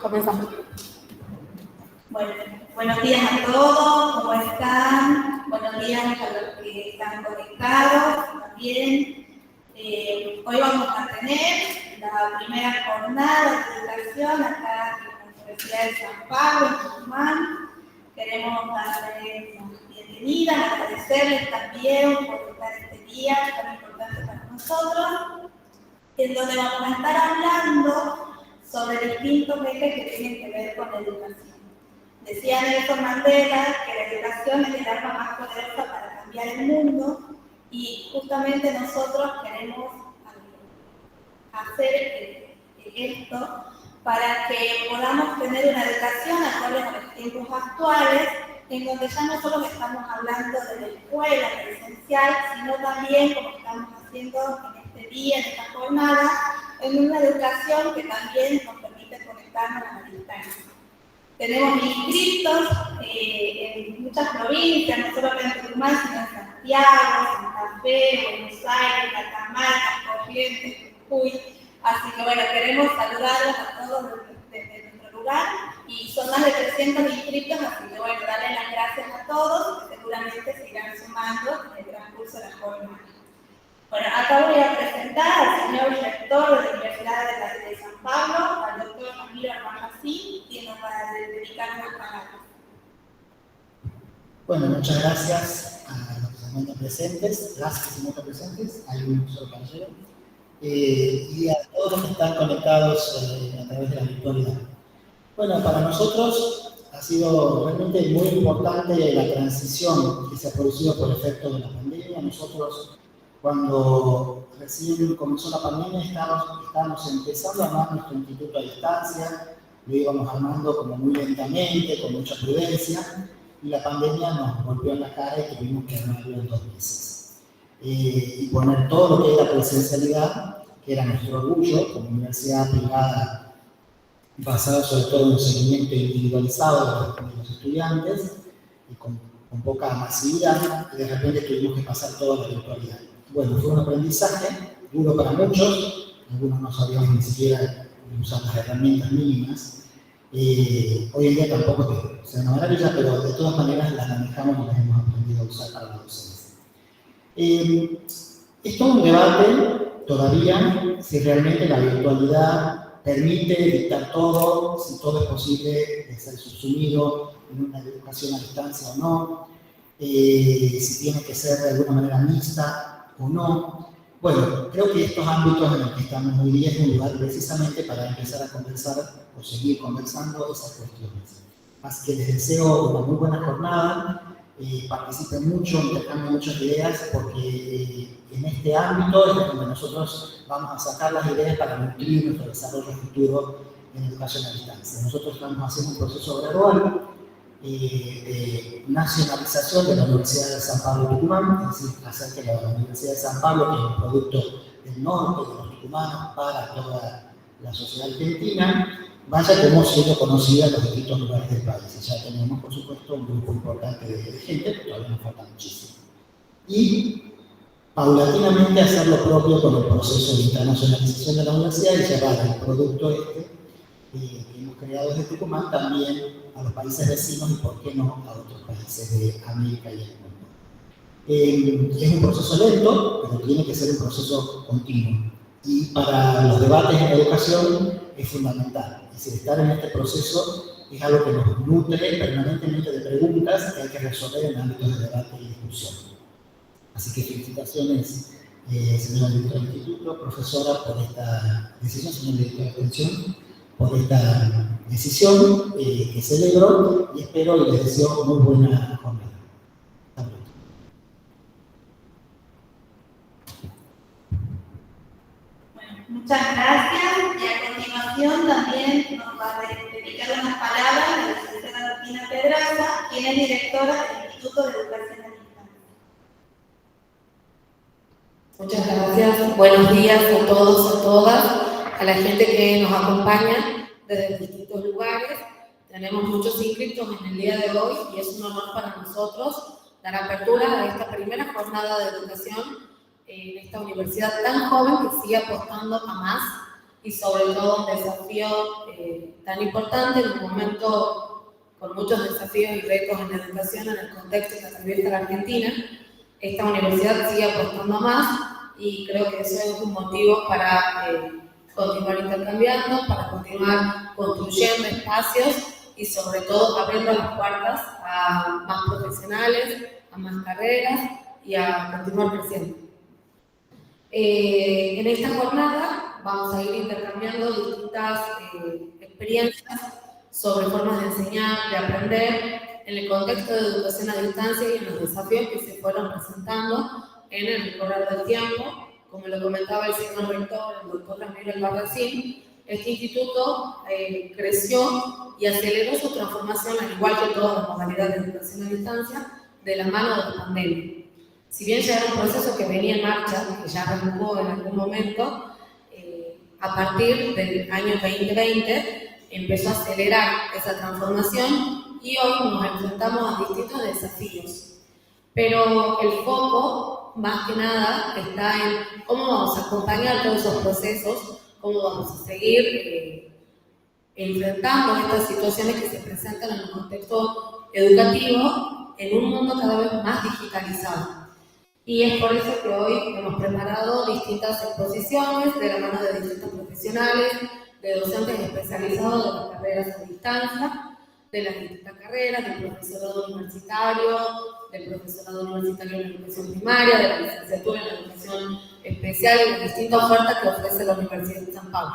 Comenzamos. Bueno, buenos días a todos, ¿cómo están? Buenos días a los que están conectados también. Hoy vamos a tener la primera jornada de educación acá en la Universidad de San Pablo, en Tucumán. Queremos darles la bienvenida, agradecerles también por estar este día tan importante para nosotros, en donde vamos a estar hablando sobre distintos ejes que tienen que ver con la educación. Decía Nelson Mandela que la educación es el arma más poderosa para cambiar el mundo y justamente nosotros queremos hacer esto para que podamos tener una educación acorde a los tiempos actuales, en donde ya no solo estamos hablando de la escuela presencial, sino también, como estamos haciendo en este día, en esta jornada, en una educación que también nos permite conectarnos a la distancia. Tenemos inscritos en muchas provincias, no solo en Tucumán, sino en Santiago, Santa Fe, Buenos Aires, Catamarca, Corrientes, Jujuy. Así que bueno, queremos saludarlos a todos desde nuestro lugar y son más de 300 inscritos, así que bueno, darles las gracias a todos que seguramente se irán sumando en el transcurso de la jornada. Bueno, acá voy a presentar al señor rector de la Universidad de San Pablo, al doctor Ramiro Albarracín, quien nos va a dedicar unas palabras. Bueno, muchas gracias a los que se encuentran presentes, las que se encuentran presentes, hay un solo caballero, y a todos los que están conectados a través de la virtualidad. Bueno, para nosotros ha sido realmente muy importante la transición que se ha producido por efecto de la pandemia. Nosotros, cuando recién comenzó la pandemia, estábamos empezando a armar nuestro instituto a distancia, lo íbamos armando como muy lentamente, con mucha prudencia, y la pandemia nos golpeó en la cara y tuvimos que armarlo en 2 meses. Y poner todo lo que es la presencialidad, que era nuestro orgullo como universidad privada, basado sobre todo en un seguimiento individualizado de los estudiantes, y con poca masividad, y de repente tuvimos que pasar todo a la virtualidad. Bueno, fue un aprendizaje duro para muchos, algunos no sabíamos ni siquiera usar las herramientas mínimas. Hoy en día tampoco se nos maravilla, pero de todas maneras las manejamos y las hemos aprendido a usar para la docencia. Es todo un debate todavía si realmente la virtualidad permite dictar todo, si todo es posible de ser subsumido en una educación a distancia o no, si tiene que ser de alguna manera mixta o no. Bueno, creo que estos ámbitos en los que estamos hoy día es un lugar precisamente para empezar a conversar o seguir conversando esas cuestiones. Así que les deseo una muy buena jornada, participen mucho, intercambien muchas ideas, porque en este ámbito es donde nosotros vamos a sacar las ideas para nutrir nuestro desarrollo futuro en educación a distancia. Nosotros estamos haciendo un proceso gradual de nacionalización de la Universidad de San Pablo Tucumán, es decir, hacer que la Universidad de San Pablo, que es un producto del norte de los tucumanos para toda la sociedad argentina, vaya como siendo conocida en los distintos lugares del país. Ya tenemos, por supuesto, un grupo importante de gente, pero todavía nos falta muchísimo. Y paulatinamente hacer lo propio con el proceso de internacionalización de la universidad y llevar el producto que hemos creado desde Tucumán también a los países vecinos y, por qué no, a otros países de América y el mundo. Es un proceso lento, pero tiene que ser un proceso continuo. Y para los debates en educación es fundamental. Es decir, estar en este proceso es algo que nos nutre permanentemente de preguntas que hay que resolver en ámbitos de debate y discusión. Así que felicitaciones, señor director del instituto, profesora, por esta decisión, señor director de extensión, por esta decisión que celebro y espero y les deseo muy buena jornada. Bueno, muchas gracias y a continuación también nos va a dedicar unas palabras la licenciada Martina Pedraza, quien es directora del Instituto de Educación a Distancia. Muchas gracias. Buenos días a todos, a todas, a la gente que nos acompaña desde distintos lugares. Tenemos muchos inscritos en el día de hoy y es un honor para nosotros dar apertura a esta primera jornada de educación en esta universidad tan joven que sigue apostando a más y sobre todo un desafío tan importante en un momento con muchos desafíos y retos en la educación en el contexto que atraviesa la Argentina. Esta universidad sigue apostando a más y creo que eso es un motivo para continuar intercambiando, para continuar construyendo espacios y sobre todo abriendo las puertas a más profesionales, a más carreras y a continuar creciendo. En esta jornada vamos a ir intercambiando distintas experiencias sobre formas de enseñar, de aprender, en el contexto de educación a distancia y en los desafíos que se fueron presentando en el correr del tiempo. Como lo comentaba el señor rector, el doctor Ramiro Albarracín, este instituto creció y aceleró su transformación, al igual que todas las modalidades de educación a distancia, de la mano de la pandemia. Si bien ya era un proceso que venía en marcha, que ya arrancó en algún momento, a partir del año 2020 empezó a acelerar esa transformación y hoy nos enfrentamos a distintos desafíos. Pero el foco, más que nada, está en cómo vamos a acompañar todos esos procesos, cómo vamos a seguir enfrentando estas situaciones que se presentan en el contexto educativo en un mundo cada vez más digitalizado. Y es por eso que hoy hemos preparado distintas exposiciones de la mano de distintos profesionales, de docentes especializados de las carreras a distancia, de las distintas carreras, del profesorado universitario en educación primaria, de la licenciatura en educación especial y las distintas ofertas que ofrece la Universidad de San Pablo.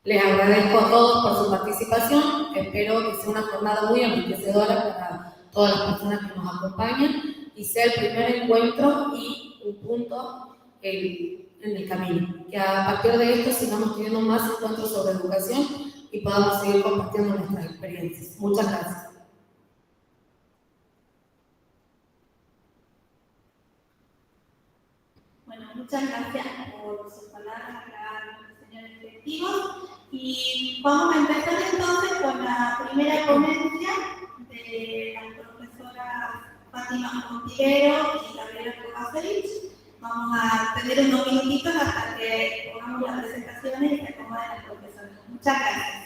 Les agradezco a todos por su participación, espero que sea una jornada muy enriquecedora para todas las personas que nos acompañan y sea el primer encuentro y un punto en el camino. Que a partir de esto sigamos teniendo más encuentros sobre educación y podamos seguir compartiendo nuestras experiencias. Muchas gracias. Bueno, muchas gracias por sus palabras, señores directivos. Y vamos a empezar entonces con la primera ponencia de las profesoras Fátima Montiero y Gabriela Kovacevic. Vamos a tener unos minutitos hasta que pongamos las presentaciones y se acomoden las profesoras. Muchas gracias.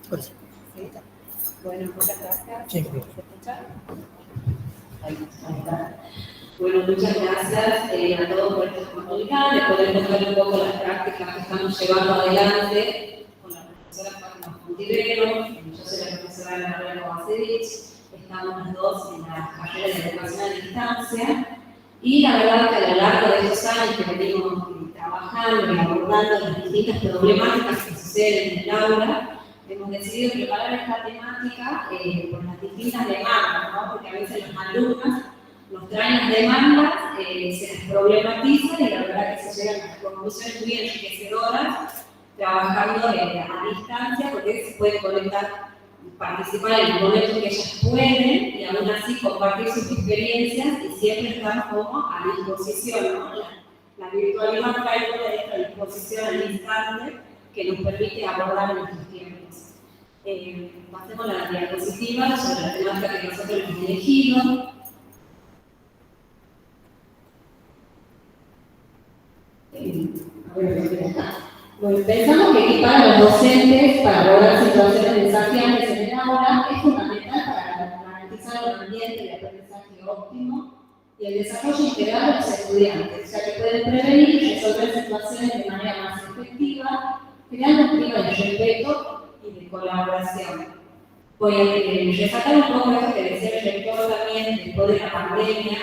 Pues, ¿Sí? Bueno, muchas gracias. Sí. ¿Se escucha? Ahí está. Bueno, muchas gracias a todos por esta oportunidad de poder contar un poco las prácticas que estamos llevando adelante con la profesora Fátima Fontivero. Yo soy la profesora Gabriela Kovacevic. Estamos las dos en la carrera de educación a distancia. Y la verdad que a lo largo de estos años que venimos trabajando y abordando las distintas problemáticas que suceden en el aula, hemos decidido preparar esta temática por las distintas demandas, ¿no? Porque a veces los alumnos nos traen las demandas, se las problematizan y la verdad que se llegan a conclusiones muy enriquecedoras trabajando a distancia, porque se puede conectar, participar en el momento que ellas pueden y aún así compartir sus experiencias y siempre estar como a disposición, ¿no? La virtualidad trae toda esta disposición al instante que nos permite abordar nuestros tiempos. Pasemos a la diapositiva sobre la temática que nosotros hemos elegido. Bueno, pensamos que equipar a los docentes para abordar situaciones desafiantes en el aula es fundamental para garantizar un ambiente de aprendizaje óptimo y el desarrollo integral de los estudiantes, ya que pueden prevenir y resolver situaciones de manera más efectiva, creando un clima de respeto y de colaboración. Voy a resaltar un poco esto que decía el rector también después de la pandemia,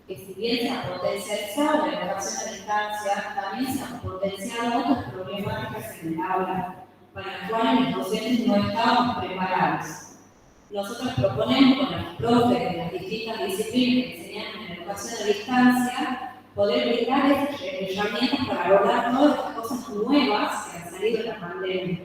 que si bien se ha potencializado la educación a distancia, también se han potenciado otras problemáticas en el aula, para las cuales los docentes no estábamos preparados. Nosotros proponemos con los profes de las distintas disciplinas que enseñan en educación a distancia, poder brindar estas herramientas para abordar todas estas cosas nuevas que han salido de la pandemia.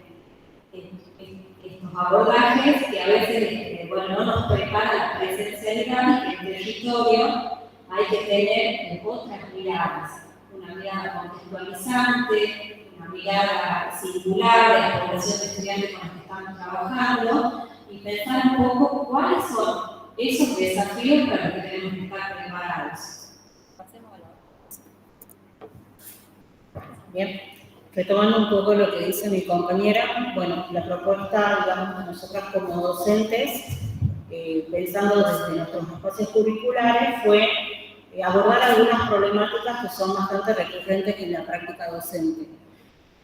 Estos abordajes que a veces no nos prepara la presencialidad y el territorio, hay que tener otras miradas, una mirada contextualizante, una mirada singular de la población de estudiantes con los que estamos trabajando y pensar un poco cuáles son esos desafíos para los que tenemos que estar preparados. Pasemos a la... Bien, retomando un poco lo que dice mi compañera, bueno, la propuesta, digamos, de nosotras como docentes, pensando desde nuestros espacios curriculares, fue abordar algunas problemáticas que son bastante recurrentes en la práctica docente.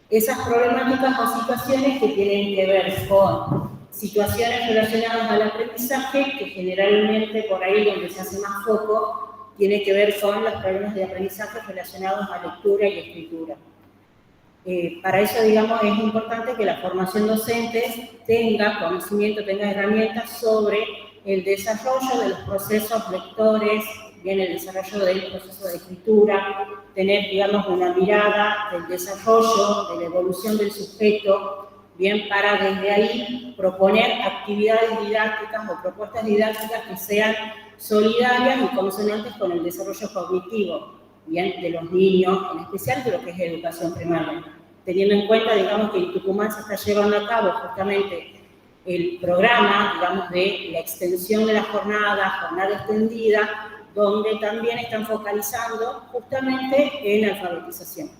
Esas problemáticas o situaciones que tienen que ver con situaciones relacionadas al aprendizaje, que generalmente por ahí donde se hace más foco, tiene que ver con los problemas de aprendizaje relacionados a lectura y escritura. Para eso, digamos, es importante que la formación docente tenga conocimiento, tenga herramientas sobre el desarrollo de los procesos lectores, bien el desarrollo del proceso de escritura, tener, digamos, una mirada del desarrollo, de la evolución del sujeto, bien para desde ahí proponer actividades didácticas o propuestas didácticas que sean solidarias y consonantes con el desarrollo cognitivo, bien, de los niños, en especial de lo que es educación primaria. Teniendo en cuenta, digamos, que en Tucumán se está llevando a cabo justamente el programa, digamos, de la extensión de la jornada extendida, donde también están focalizando justamente en alfabetización.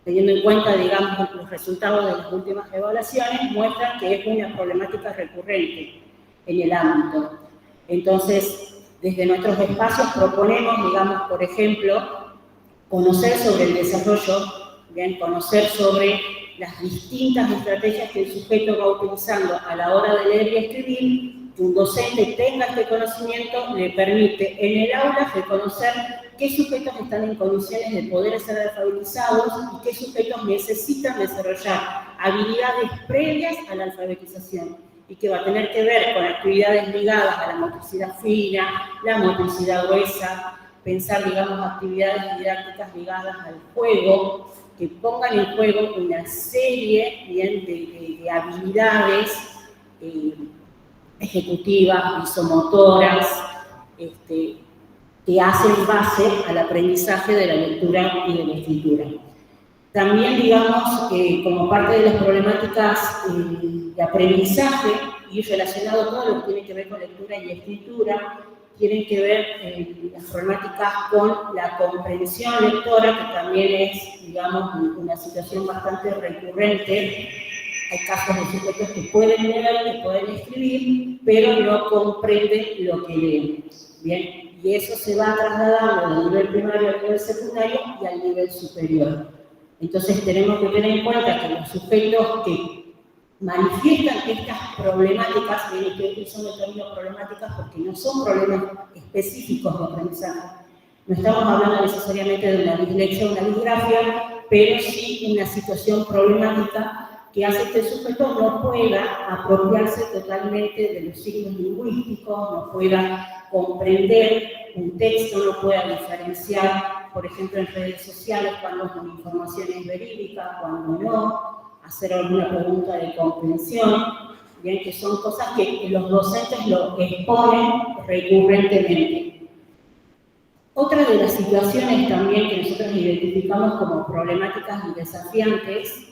Teniendo en cuenta, digamos, los resultados de las últimas evaluaciones, muestran que es una problemática recurrente en el ámbito. Entonces, desde nuestros espacios proponemos, digamos, por ejemplo, conocer sobre el desarrollo, bien, conocer sobre las distintas estrategias que el sujeto va utilizando a la hora de leer y escribir. Que un docente tenga este conocimiento le permite en el aula reconocer qué sujetos están en condiciones de poder ser alfabetizados y qué sujetos necesitan desarrollar habilidades previas a la alfabetización y que va a tener que ver con actividades ligadas a la motricidad fina, la motricidad gruesa, pensar, digamos, actividades didácticas ligadas al juego, que pongan en juego una serie, bien, de habilidades ejecutivas, visomotoras, que hacen base al aprendizaje de la lectura y de la escritura. También, digamos, como parte de las problemáticas de aprendizaje y relacionado a todo lo que tiene que ver con lectura y escritura, tienen que ver las problemáticas con la comprensión lectora, que también es, digamos, una situación bastante recurrente hay casos de sujetos que pueden leer, que pueden escribir, pero no comprenden lo que leen. Bien, y eso se va trasladando del nivel primario al nivel secundario y al nivel superior. Entonces tenemos que tener en cuenta que los sujetos que manifiestan estas problemáticas, y estoy utilizando el término problemáticas porque no son problemas específicos de aprendizaje. No estamos hablando necesariamente de una dislexia o una disgrafia, pero sí una situación problemática que hace que el sujeto no pueda apropiarse totalmente de los signos lingüísticos, no pueda comprender un texto, no pueda diferenciar, por ejemplo, en redes sociales cuando una información es verídica, cuando no, hacer alguna pregunta de comprensión, bien, que son cosas que los docentes lo exponen recurrentemente. Otra de las situaciones también que nosotros identificamos como problemáticas y desafiantes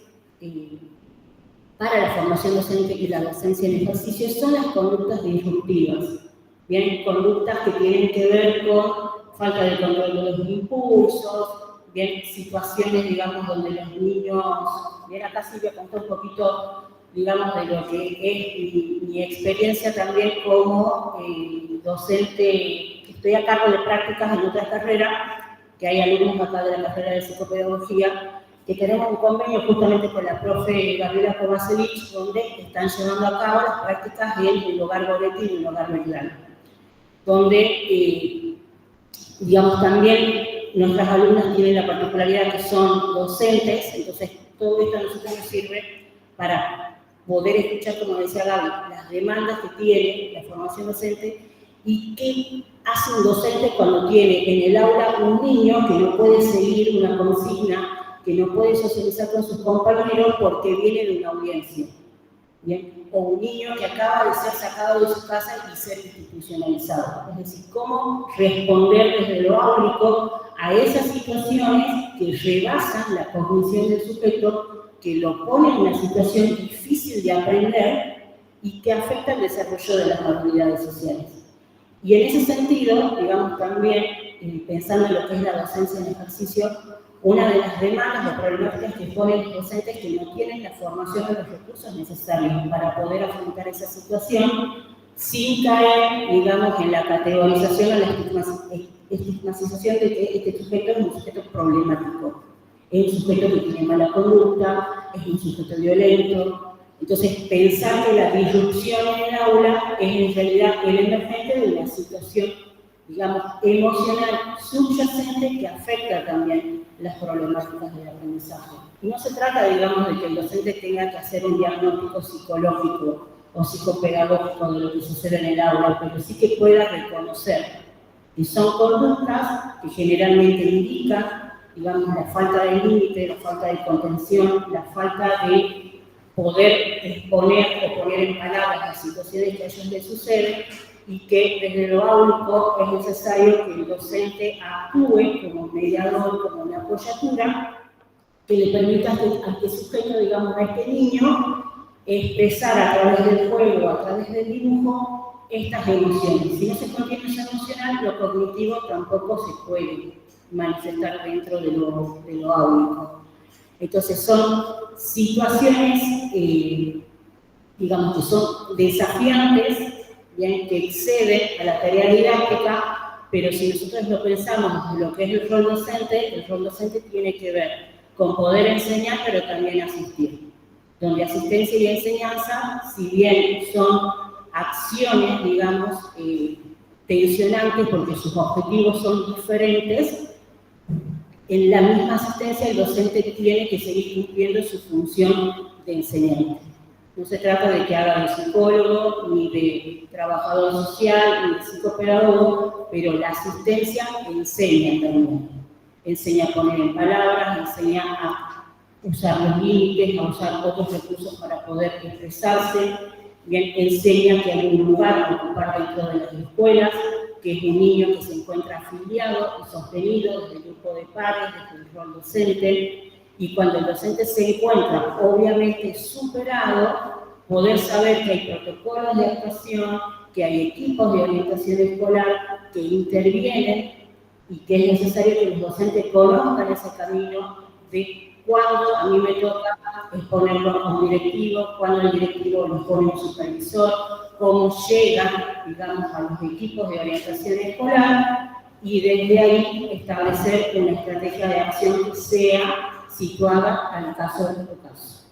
para la formación docente y la docencia en ejercicio son las conductas disruptivas. Bien, conductas que tienen que ver con falta de control de los impulsos, bien, situaciones, digamos, donde los niños, bien, acá Silvia contó un poquito, digamos, de lo que es mi experiencia también como docente, que estoy a cargo de prácticas en otra carrera, que hay alumnos acá de la carrera de psicopedagogía, que tenemos un convenio justamente con la profe Gabriela Kovacevic, donde están llevando a cabo las prácticas en el hogar Goretti y en el hogar Belgrano, donde, digamos, también nuestras alumnas tienen la particularidad que son docentes, entonces todo esto a nosotros nos sirve para poder escuchar, como decía Gaby, las demandas que tiene la formación docente y qué hace un docente cuando tiene en el aula un niño que no puede seguir una consigna, que no puede socializar con sus compañeros porque viene de una audiencia, ¿bien? O un niño que acaba de ser sacado de su casa y ser institucionalizado. Es decir, cómo responder desde lo áulico a esas situaciones que rebasan la cognición del sujeto, que lo ponen en una situación difícil de aprender y que afecta el desarrollo de las habilidades sociales. Y en ese sentido, digamos también, pensando en lo que es la docencia en ejercicio, una de las demandas o problemáticas que ponen los docentes que no tienen la formación de los recursos necesarios para poder afrontar esa situación sin caer, digamos, en la categorización o la estigmatización de que este sujeto es un sujeto problemático, es un sujeto que tiene mala conducta, es un sujeto violento. Entonces, pensar que la disrupción en el aula es en realidad el emergente de una situación, digamos, emocional subyacente que afecta también las problemáticas del aprendizaje. Y no se trata, digamos, de que el docente tenga que hacer un diagnóstico psicológico o psicopedagógico de lo que sucede en el aula, pero sí que pueda reconocer que son conductas que generalmente indican, digamos, la falta de límite, la falta de contención, la falta de poder exponer o poner en palabras las situaciones que a ellos les suceden, y que desde lo áulico es necesario que el docente actúe como mediador, como una apoyatura, que le permita a este sujeto, digamos, a este niño, expresar a través del juego, a través del dibujo, estas emociones. Si no se contiene eso emocional, lo cognitivo tampoco se puede manifestar dentro de lo áulico. Entonces son situaciones, digamos, que son desafiantes, bien, que excede a la tarea didáctica, pero si nosotros lo pensamos en lo que es el rol docente tiene que ver con poder enseñar, pero también asistir. Donde asistencia y enseñanza, si bien son acciones, digamos, tensionantes, porque sus objetivos son diferentes, en la misma asistencia el docente tiene que seguir cumpliendo su función de enseñante. No se trata de que haga de psicólogo, ni de trabajador social, ni de psicopedagogo, pero la asistencia enseña también. Enseña a poner en palabras, enseña a usar los límites, a usar otros recursos para poder expresarse, bien, enseña que hay un lugar a ocupar dentro de las escuelas, que es un niño que se encuentra afiliado y sostenido desde el grupo de pares, desde el rol docente. Y cuando el docente se encuentra obviamente superado, poder saber que hay protocolos de actuación, que hay equipos de orientación escolar que intervienen y que es necesario que los docentes conozcan ese camino de cuando a mí me toca exponerlo a un directivo, cuando el directivo lo pone un supervisor, cómo llega, digamos, a los equipos de orientación escolar, y desde ahí establecer una estrategia de acción que sea situada al caso de tu caso.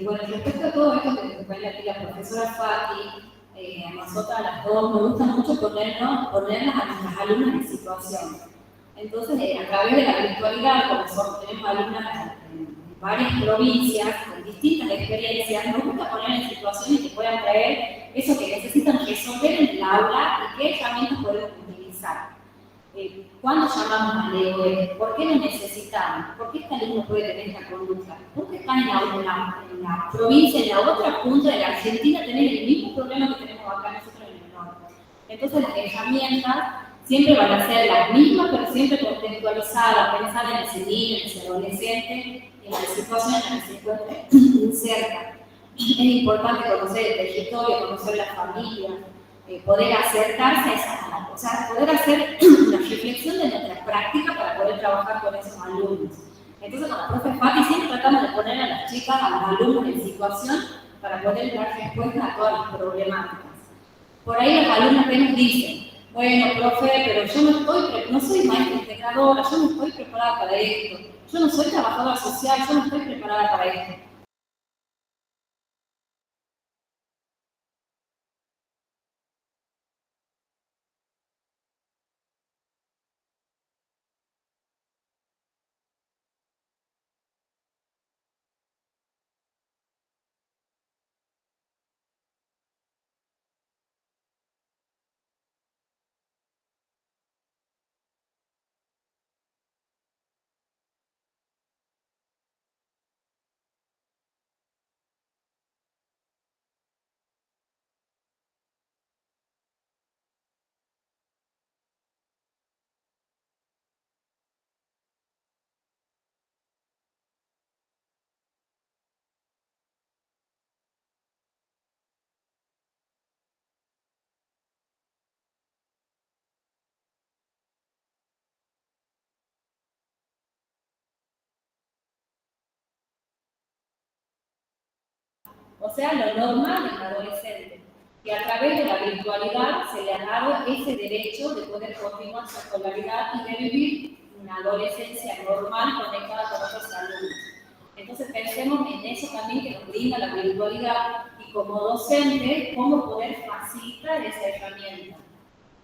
Bueno, respecto a todo esto que fue aquí la profesora Fati, a nosotras las dos nos gusta mucho ponernos a nuestras alumnas en situación. Entonces, a través de la virtualidad, como tenemos alumnas en varias provincias, con distintas experiencias, nos gusta poner en situaciones que puedan traer eso que necesitan resolver en el aula y qué herramientas podemos utilizar. ¿Cuándo llamamos a Leo? ¿Por qué lo necesitamos? ¿Por qué este alumno puede tener esta conducta? ¿Por están en la provincia, en la otra punta de la Argentina, tener el mismo problema que tenemos acá nosotros en el norte? Entonces las herramientas siempre van a ser las mismas, pero siempre contextualizadas, pensadas en ese niño, en ese adolescente, en la situación en la que se encuentra inserta. Es importante conocer el territorio, conocer la familia, poder acercarse a esa, o sea, poder hacer una reflexión de nuestra práctica para poder trabajar con esos alumnos. Entonces, con la profe Fati siempre tratamos de poner a las chicas, a los alumnos en situación para poder dar respuesta a todas las problemáticas. Por ahí los alumnos que nos dicen, bueno, profe, pero yo no soy maestra integradora, yo no estoy preparada para esto, yo no soy trabajadora social, yo no estoy preparada para esto. O sea, lo normal en adolescente. Y a través de la virtualidad se le ha dado ese derecho de poder continuar su escolaridad y de vivir una adolescencia normal conectada con otros alumnos. Entonces pensemos en eso también que nos brinda la virtualidad y como docente, cómo poder facilitar esa herramienta.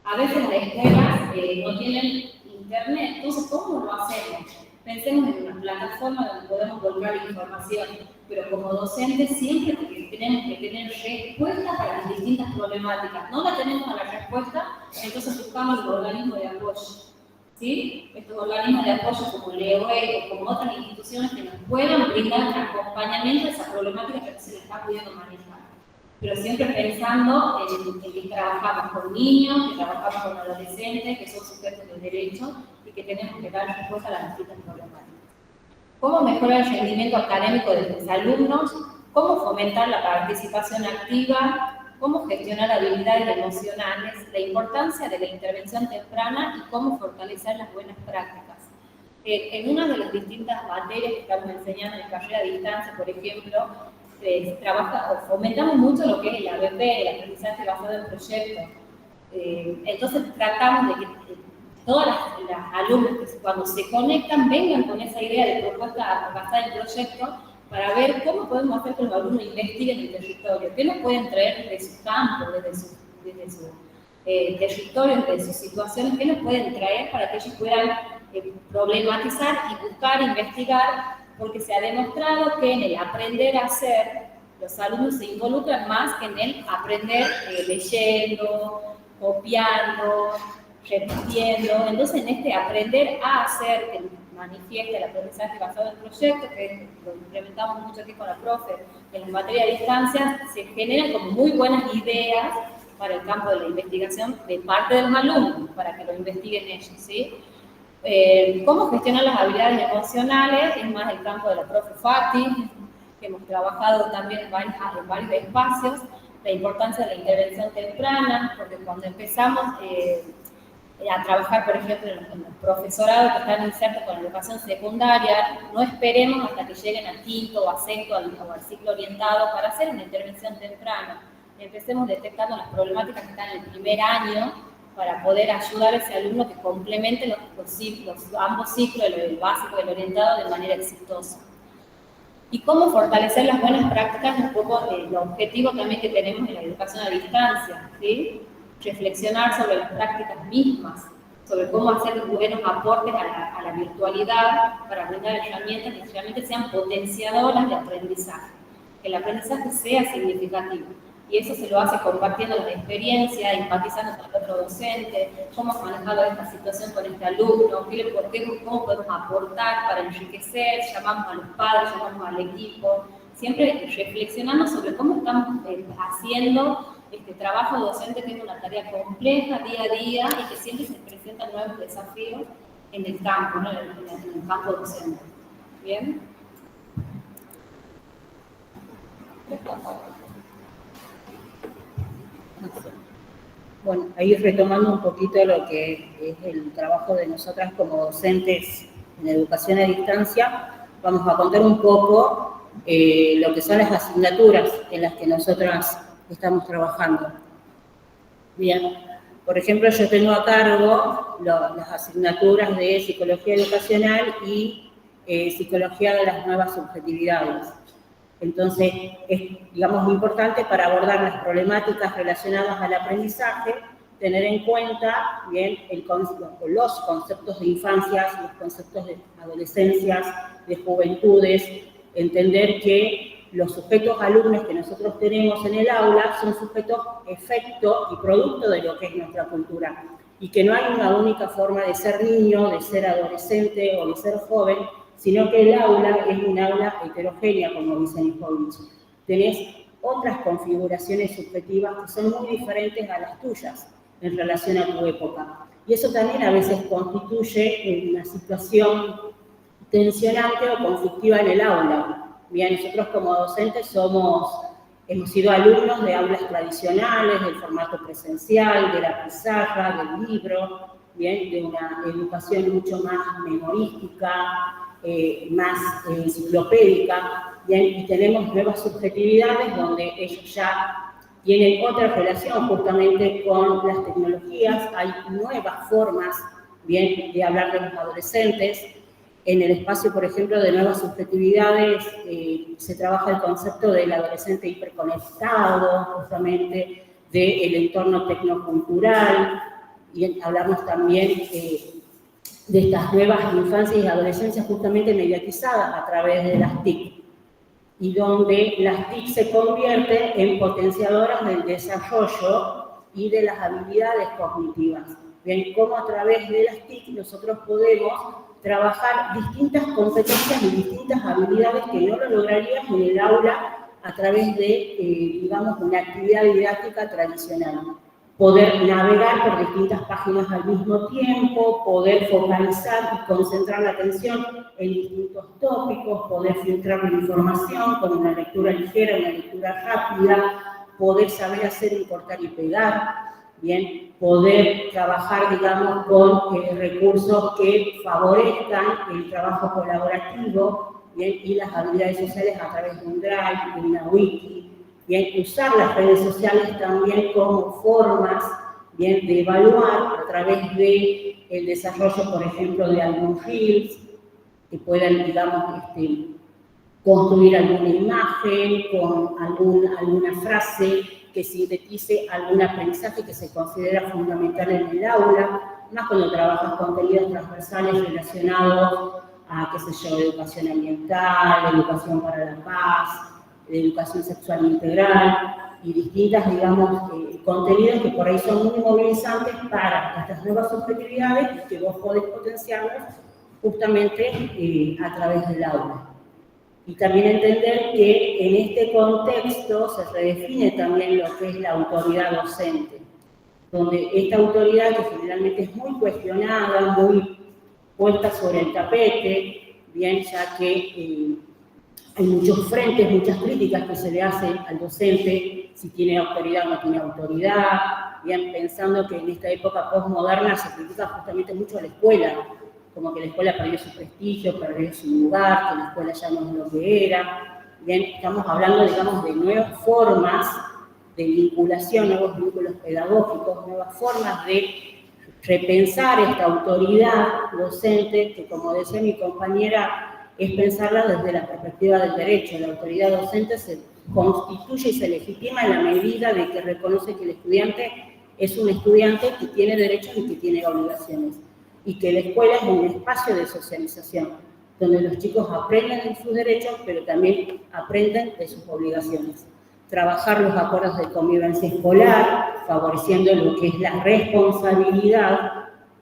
A veces las escuelas no tienen internet, entonces ¿cómo lo hacemos? Pensemos en una plataforma donde podemos volcar información, pero como docentes siempre tenemos que tener respuesta para las distintas problemáticas. No la tenemos a la respuesta, entonces buscamos los organismos de apoyo. ¿Sí? Estos organismos de apoyo como LEOE o como otras instituciones que nos puedan brindar un acompañamiento a esa problemática que se le está pudiendo manejar. Pero siempre pensando en que trabajamos con niños, que trabajamos con adolescentes, que son sujetos de derechos y que tenemos que dar respuesta a las distintas problemáticas. ¿Cómo mejorar el rendimiento académico de los alumnos? ¿Cómo fomentar la participación activa? ¿Cómo gestionar habilidades emocionales? La importancia de la intervención temprana y cómo fortalecer las buenas prácticas. En una de las distintas materias que estamos enseñando en carrera a distancia, por ejemplo, fomentamos mucho lo que es el ABP, el aprendizaje basado en proyectos. Entonces tratamos de que todas las alumnas que cuando se conectan vengan con esa idea de propuesta basada en proyectos para ver cómo podemos hacer que los alumnos investiguen el territorio, qué nos pueden traer desde su campo, desde su territorio, desde sus situaciones, qué nos pueden traer para que ellos puedan problematizar y buscar, investigar, porque se ha demostrado que en el aprender a hacer, los alumnos se involucran más que en el aprender leyendo, copiando, repitiendo. Entonces, en este aprender a hacer, que manifiesta el aprendizaje basado en proyectos, que lo implementamos mucho aquí con la profe, en la materia de distancia, se generan como muy buenas ideas para el campo de la investigación de parte de los alumnos, para que lo investiguen ellos, ¿sí? ¿Cómo gestionar las habilidades emocionales? Es más el campo de la profe Fati, que hemos trabajado también en varios espacios, la importancia de la intervención temprana, porque cuando empezamos a trabajar, por ejemplo, en los profesorados que están insertos con la educación secundaria, no esperemos hasta que lleguen al quinto o a sexto o al ciclo orientado para hacer una intervención temprana. Empecemos detectando las problemáticas que están en el primer año para poder ayudar a ese alumno que complemente ambos ciclos, el básico y el orientado, de manera exitosa. Y cómo fortalecer las buenas prácticas, un poco el objetivo también que tenemos en la educación a distancia, ¿sí? Reflexionar sobre las prácticas mismas, sobre cómo hacer buenos aportes a la virtualidad para brindar herramientas que realmente sean potenciadoras de aprendizaje, que el aprendizaje sea significativo. Y eso se lo hace compartiendo las experiencias, empatizando con el otro docente, cómo has manejado esta situación con este alumno, cómo podemos aportar para enriquecer, llamamos a los padres, llamamos al equipo, siempre reflexionando sobre cómo estamos haciendo este trabajo docente, que es una tarea compleja día a día y que siempre se presentan nuevos desafíos en el campo, ¿no? en el campo docente. ¿Bien? Bueno, ahí retomando un poquito lo que es el trabajo de nosotras como docentes en educación a distancia, vamos a contar un poco lo que son las asignaturas en las que nosotras estamos trabajando. Bien, por ejemplo, yo tengo a cargo las asignaturas de psicología educacional y psicología de las nuevas subjetividades. Entonces, es, digamos, importante para abordar las problemáticas relacionadas al aprendizaje, tener en cuenta bien los conceptos de infancias, los conceptos de adolescencias, de juventudes, entender que los sujetos alumnos que nosotros tenemos en el aula son sujetos efecto y producto de lo que es nuestra cultura, y que no hay una única forma de ser niño, de ser adolescente o de ser joven, sino que el aula es un aula heterogénea, como dice Nijovic. Tenés otras configuraciones subjetivas que son muy diferentes a las tuyas en relación a tu época. Y eso también a veces constituye una situación tensionante o conflictiva en el aula. Bien, nosotros como docentes hemos sido alumnos de aulas tradicionales, del formato presencial, de la pizarra, del libro, bien, de una educación mucho más memorística, más enciclopédica, bien, y tenemos nuevas subjetividades donde ellos ya tienen otra relación justamente con las tecnologías, hay nuevas formas, bien, de hablar de los adolescentes. En el espacio, por ejemplo, de nuevas subjetividades, se trabaja el concepto del adolescente hiperconectado, justamente del entorno tecnocultural, y hablamos también de estas nuevas infancias y adolescencias justamente mediatizadas a través de las TIC, y donde las TIC se convierten en potenciadoras del desarrollo y de las habilidades cognitivas. Bien, cómo a través de las TIC nosotros podemos trabajar distintas competencias y distintas habilidades que no lo lograríamos en el aula a través de, digamos, una actividad didáctica tradicional. Poder navegar por distintas páginas al mismo tiempo, poder focalizar y concentrar la atención en distintos tópicos, poder filtrar la información con una lectura ligera, una lectura rápida, poder saber hacer un cortar y pegar, bien, poder trabajar, digamos, con recursos que favorezcan el trabajo colaborativo, bien, y las habilidades sociales a través de un Drive, de una wiki. Bien, usar las redes sociales también como formas, bien, de evaluar a través del desarrollo, por ejemplo, de algún Reels, que puedan, digamos, construir alguna imagen con alguna frase que sintetice algún aprendizaje que se considera fundamental en el aula, más cuando trabajas contenidos transversales relacionados a, qué sé yo, educación ambiental, educación para la paz, de educación sexual integral y distintas, digamos, contenidos que por ahí son muy movilizantes para estas nuevas subjetividades y que vos podés potenciarlas justamente a través del aula. Y también entender que en este contexto se redefine también lo que es la autoridad docente, donde esta autoridad, que generalmente es muy cuestionada, muy puesta sobre el tapete, bien, ya que hay muchos frentes, muchas críticas que se le hacen al docente, si tiene autoridad o no tiene autoridad, bien, pensando que en esta época postmoderna se critica justamente mucho a la escuela, como que la escuela perdió su prestigio, perdió su lugar, que la escuela ya no es lo que era. Bien, estamos hablando, digamos, de nuevas formas de vinculación, nuevos vínculos pedagógicos, nuevas formas de repensar esta autoridad docente, que como decía mi compañera, es pensarla desde la perspectiva del derecho. La autoridad docente se constituye y se legitima en la medida de que reconoce que el estudiante es un estudiante que tiene derechos y que tiene obligaciones, y que la escuela es un espacio de socialización, donde los chicos aprenden de sus derechos, pero también aprenden de sus obligaciones. Trabajar los acuerdos de convivencia escolar, favoreciendo lo que es la responsabilidad,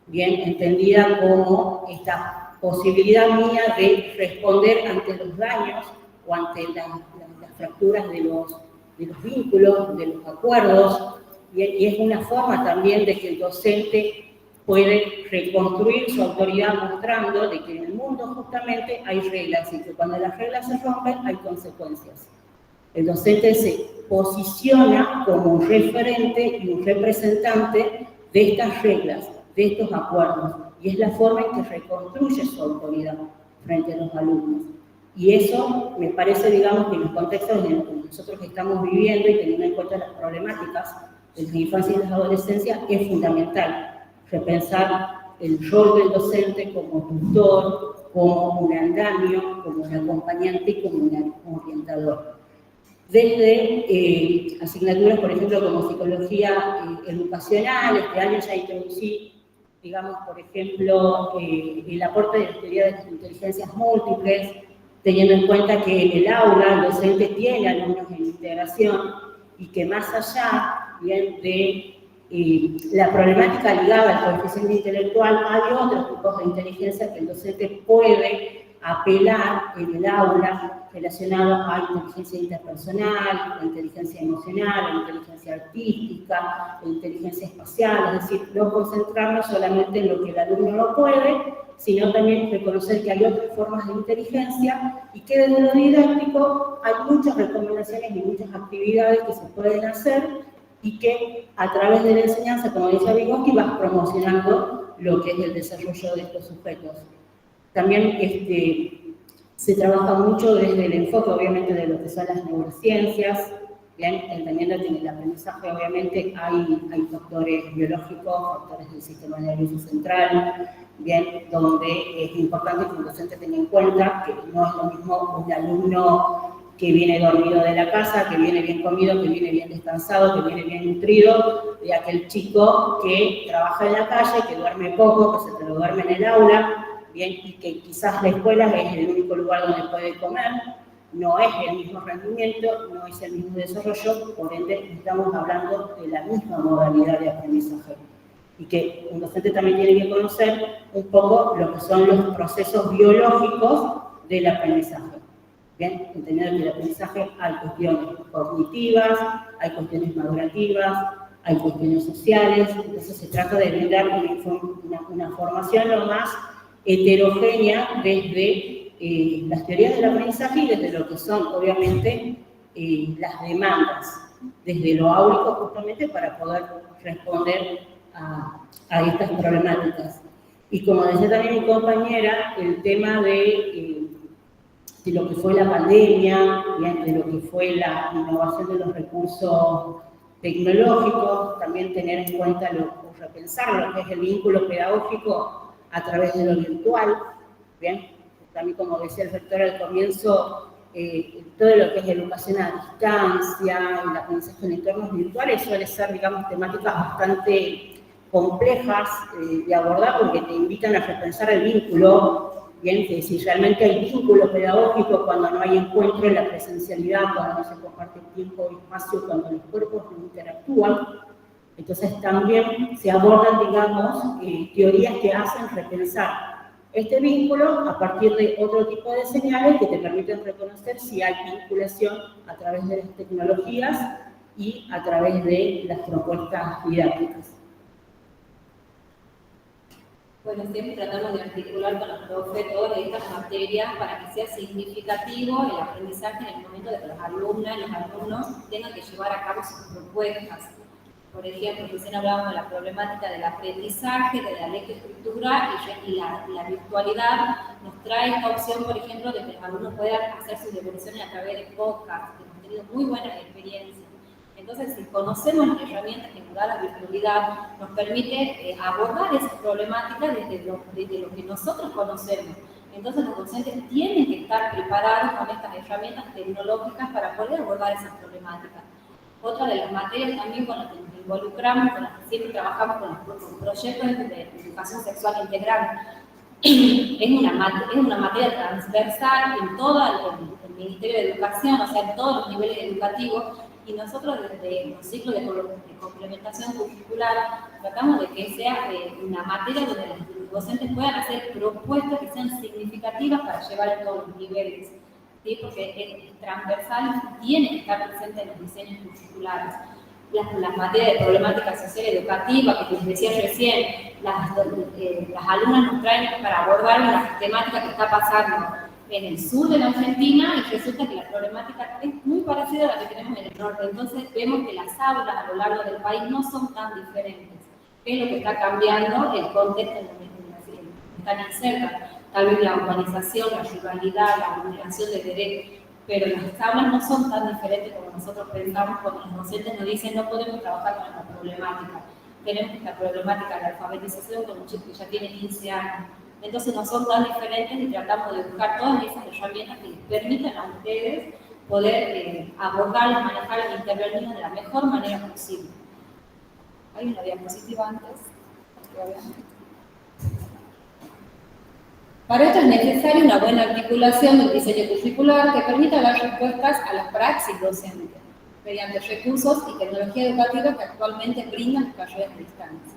bien entendida como esta posibilidad mía de responder ante los daños o ante las fracturas de los vínculos, de los acuerdos, y es una forma también de que el docente puede reconstruir su autoridad mostrando de que en el mundo justamente hay reglas y que cuando las reglas se rompen hay consecuencias. El docente se posiciona como un referente y un representante de estas reglas, de estos acuerdos, y es la forma en que reconstruye su autoridad frente a los alumnos. Y eso me parece, digamos, que en los contextos en los que nosotros estamos viviendo y teniendo en cuenta las problemáticas de la infancia y la adolescencia, es fundamental repensar el rol del docente como tutor, como un andamio, como un acompañante y como un orientador. Desde asignaturas, por ejemplo, como psicología educacional, este año ya introducí, digamos, por ejemplo, el aporte de la teoría de las inteligencias múltiples, teniendo en cuenta que en el aula el docente tiene alumnos en integración y que más allá, bien, de la problemática ligada al coeficiente intelectual, hay otros tipos de inteligencia que el docente puede apelar en el aula relacionado a inteligencia interpersonal, la inteligencia emocional, la inteligencia artística, la inteligencia espacial, es decir, no concentrarnos solamente en lo que el alumno no puede, sino también reconocer que hay otras formas de inteligencia y que desde lo didáctico hay muchas recomendaciones y muchas actividades que se pueden hacer y que a través de la enseñanza, como decía Vygotsky, vas promocionando lo que es el desarrollo de estos sujetos. También se trabaja mucho desde el enfoque, obviamente, de lo que son las neurociencias, bien, entendiendo que en el aprendizaje, obviamente, hay factores biológicos, factores del sistema nervioso central, bien, donde es importante que el docente tenga en cuenta que no es lo mismo un alumno que viene dormido de la casa, que viene bien comido, que viene bien descansado, que viene bien nutrido, de aquel chico que trabaja en la calle, que duerme poco, que se te lo duerme en el aula, bien, y que quizás la escuela es el único lugar donde puede comer, no es el mismo rendimiento, no es el mismo desarrollo, por ende estamos hablando de la misma modalidad de aprendizaje. Y que un docente también tiene que conocer un poco lo que son los procesos biológicos del aprendizaje. Bien, entendiendo que el aprendizaje hay cuestiones cognitivas, hay cuestiones madurativas, hay cuestiones sociales, entonces se trata de brindar una formación lo más heterogénea desde las teorías del aprendizaje y desde lo que son, obviamente, las demandas, desde lo áurico justamente para poder responder a estas problemáticas. Y como decía también mi compañera, el tema de lo que fue la pandemia, de lo que fue la innovación de los recursos tecnológicos, también tener en cuenta o repensar lo que es el vínculo pedagógico a través de lo virtual, bien, también como decía el rector al comienzo, todo lo que es educación a distancia, el aprendizaje en entornos virtuales suele ser, digamos, temáticas bastante complejas de abordar porque te invitan a repensar el vínculo, bien, que si realmente hay vínculo pedagógico cuando no hay encuentro en la presencialidad, cuando no se comparte tiempo y espacio, cuando los cuerpos no interactúan. Entonces también se abordan, digamos, teorías que hacen repensar este vínculo a partir de otro tipo de señales que te permiten reconocer si hay vinculación a través de las tecnologías y a través de las propuestas didácticas. Bueno, siempre tratamos de articular con los profes todas estas materias para que sea significativo el aprendizaje en el momento de que los alumnas y los alumnos tengan que llevar a cabo sus propuestas. Por ejemplo, recién hablábamos de la problemática del aprendizaje, de la lectoescritura y la virtualidad nos trae esta opción, por ejemplo, de que los alumnos puedan hacer sus devoluciones a través de podcast, que hemos tenido muy buenas experiencias. Entonces, si conocemos las herramientas que nos da la virtualidad, nos permite abordar esas problemáticas desde lo que nosotros conocemos. Entonces, los docentes tienen que estar preparados con estas herramientas tecnológicas para poder abordar esas problemáticas. Otra de las materias también con las que nos involucramos, con las que siempre trabajamos con los proyectos de educación sexual integral, es una materia transversal en todo el Ministerio de Educación, o sea, en todos los niveles educativos, y nosotros desde los ciclos de complementación curricular tratamos de que sea una materia donde los docentes puedan hacer propuestas que sean significativas para llevar a todos los niveles, ¿sí? Porque es transversal y tiene que estar presente en los diseños curriculares. Las materias de problemática social educativa que les decía recién, las alumnas nos traen para abordar una temática que está pasando en el sur de la Argentina y resulta que la problemática es muy parecida a la que tenemos en el norte. Entonces vemos que las aulas a lo largo del país no son tan diferentes. ¿Qué es lo que está cambiando? El contexto en el que están insertas. Tal vez la urbanización, la rivalidad, la vulneración de derechos. Pero las aulas no son tan diferentes como nosotros pensamos cuando los docentes nos dicen no podemos trabajar con esta problemática. Tenemos esta problemática de alfabetización con un chico que ya tiene 15 años. Entonces no son tan diferentes y tratamos de buscar todas esas herramientas que les permitan a ustedes poder abordarlas, manejarlas e intervenir de la mejor manera posible. Hay una diapositiva antes. Para esto es necesaria una buena articulación del diseño curricular que permita dar respuestas a las praxis docentes mediante recursos y tecnología educativa que actualmente brindan las carreras de distancia.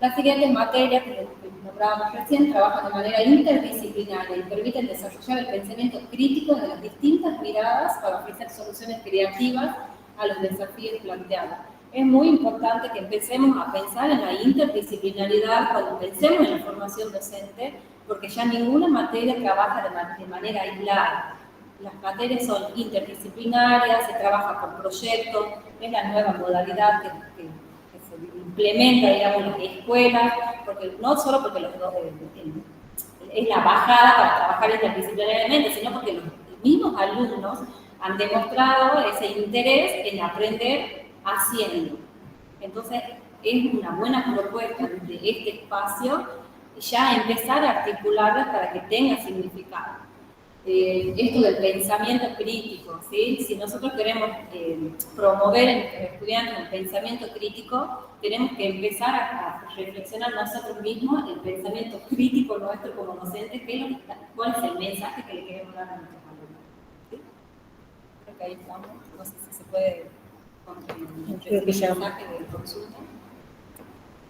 Las siguientes materias que nombrábamos recién trabajan de manera interdisciplinaria y permiten desarrollar el pensamiento crítico de las distintas miradas para ofrecer soluciones creativas a los desafíos planteados. Es muy importante que empecemos a pensar en la interdisciplinaridad cuando pensemos en la formación docente, porque ya ninguna materia trabaja de manera aislada. Las materias son interdisciplinarias, se trabaja por proyectos, es la nueva modalidad que se implementa, digamos, en las escuelas, porque, no solo porque es la bajada para trabajar interdisciplinariamente, sino porque los mismos alumnos han demostrado ese interés en aprender haciendo. Entonces, es una buena propuesta de este espacio ya empezar a articularlas para que tenga significado. Esto del pensamiento crítico, ¿sí? Si nosotros queremos promover en nuestros estudiantes el pensamiento crítico, tenemos que empezar a reflexionar nosotros mismos el pensamiento crítico nuestro como docentes, cuál es el mensaje que le queremos dar a nuestros alumnos. ¿Sí? Creo que ahí estamos, no sé si se puede creo que ya. mensaje de consulta.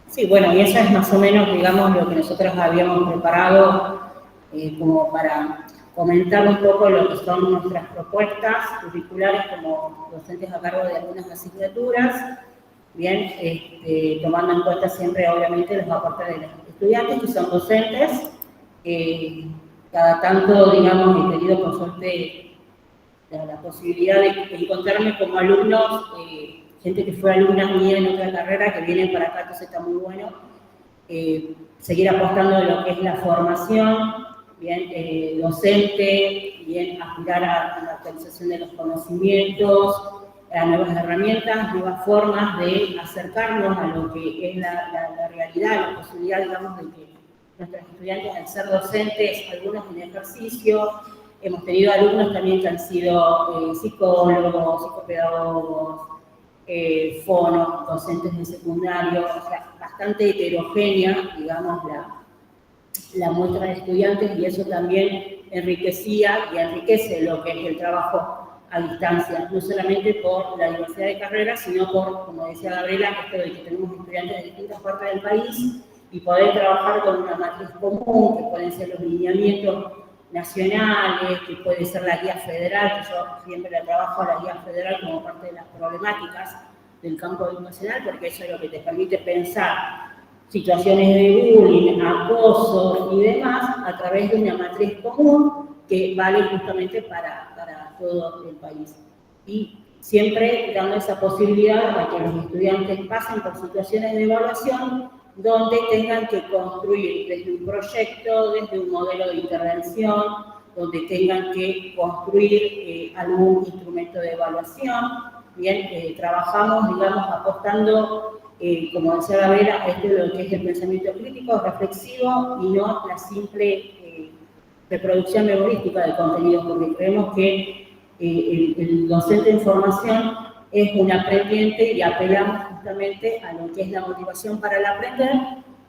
Sí, bueno, y eso es más o menos, digamos, lo que nosotros habíamos preparado como para comentar un poco lo que son nuestras propuestas curriculares como docentes a cargo de algunas asignaturas, bien, tomando en cuenta siempre, obviamente, los aportes de los estudiantes que son docentes. Cada tanto, digamos, he tenido por suerte la posibilidad de encontrarme como alumnos, gente que fue alumna mía en otra carrera, que vienen para acá, entonces está muy bueno. Seguir apostando de lo que es la formación, bien, docente, bien, aspirar a la actualización de los conocimientos, a nuevas herramientas, nuevas formas de acercarnos a lo que es la realidad, la posibilidad, digamos, de que nuestros estudiantes, al ser docentes, algunos en ejercicio, hemos tenido alumnos también que han sido psicólogos, psicopedagogos, fonos, docentes de secundario, o sea, bastante heterogénea, digamos, la muestra de estudiantes, y eso también enriquecía y enriquece lo que es el trabajo a distancia, no solamente por la diversidad de carreras, sino por, como decía Gabriela, esto de que tenemos estudiantes de distintas partes del país y poder trabajar con una matriz común, que pueden ser los lineamientos nacionales, que puede ser la guía federal, que yo siempre la trabajo a la guía federal como parte de las problemáticas del campo educacional, porque eso es lo que te permite pensar situaciones de bullying, acoso y demás a través de una matriz común que vale justamente para todo el país. y siempre dando esa posibilidad a que los estudiantes pasen por situaciones de evaluación donde tengan que construir desde un proyecto, desde un modelo de intervención, donde tengan que construir algún instrumento de evaluación. Bien, trabajamos, digamos, apostando, como decía Gabriela, a lo que es el pensamiento crítico, reflexivo, y no la simple reproducción memorística de contenidos, porque creemos que el docente en formación es un aprendiente y apelamos justamente a lo que es la motivación para el aprender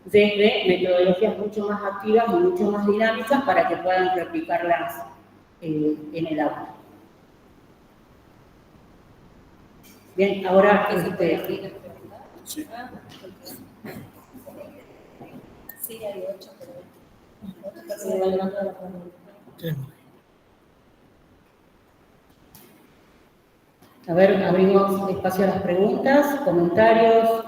desde metodologías mucho más activas y mucho más dinámicas para que puedan replicarlas en el aula. Bien, ahora... Sí. Sí, hay 8, pero... A ver, abrimos espacio a las preguntas, comentarios.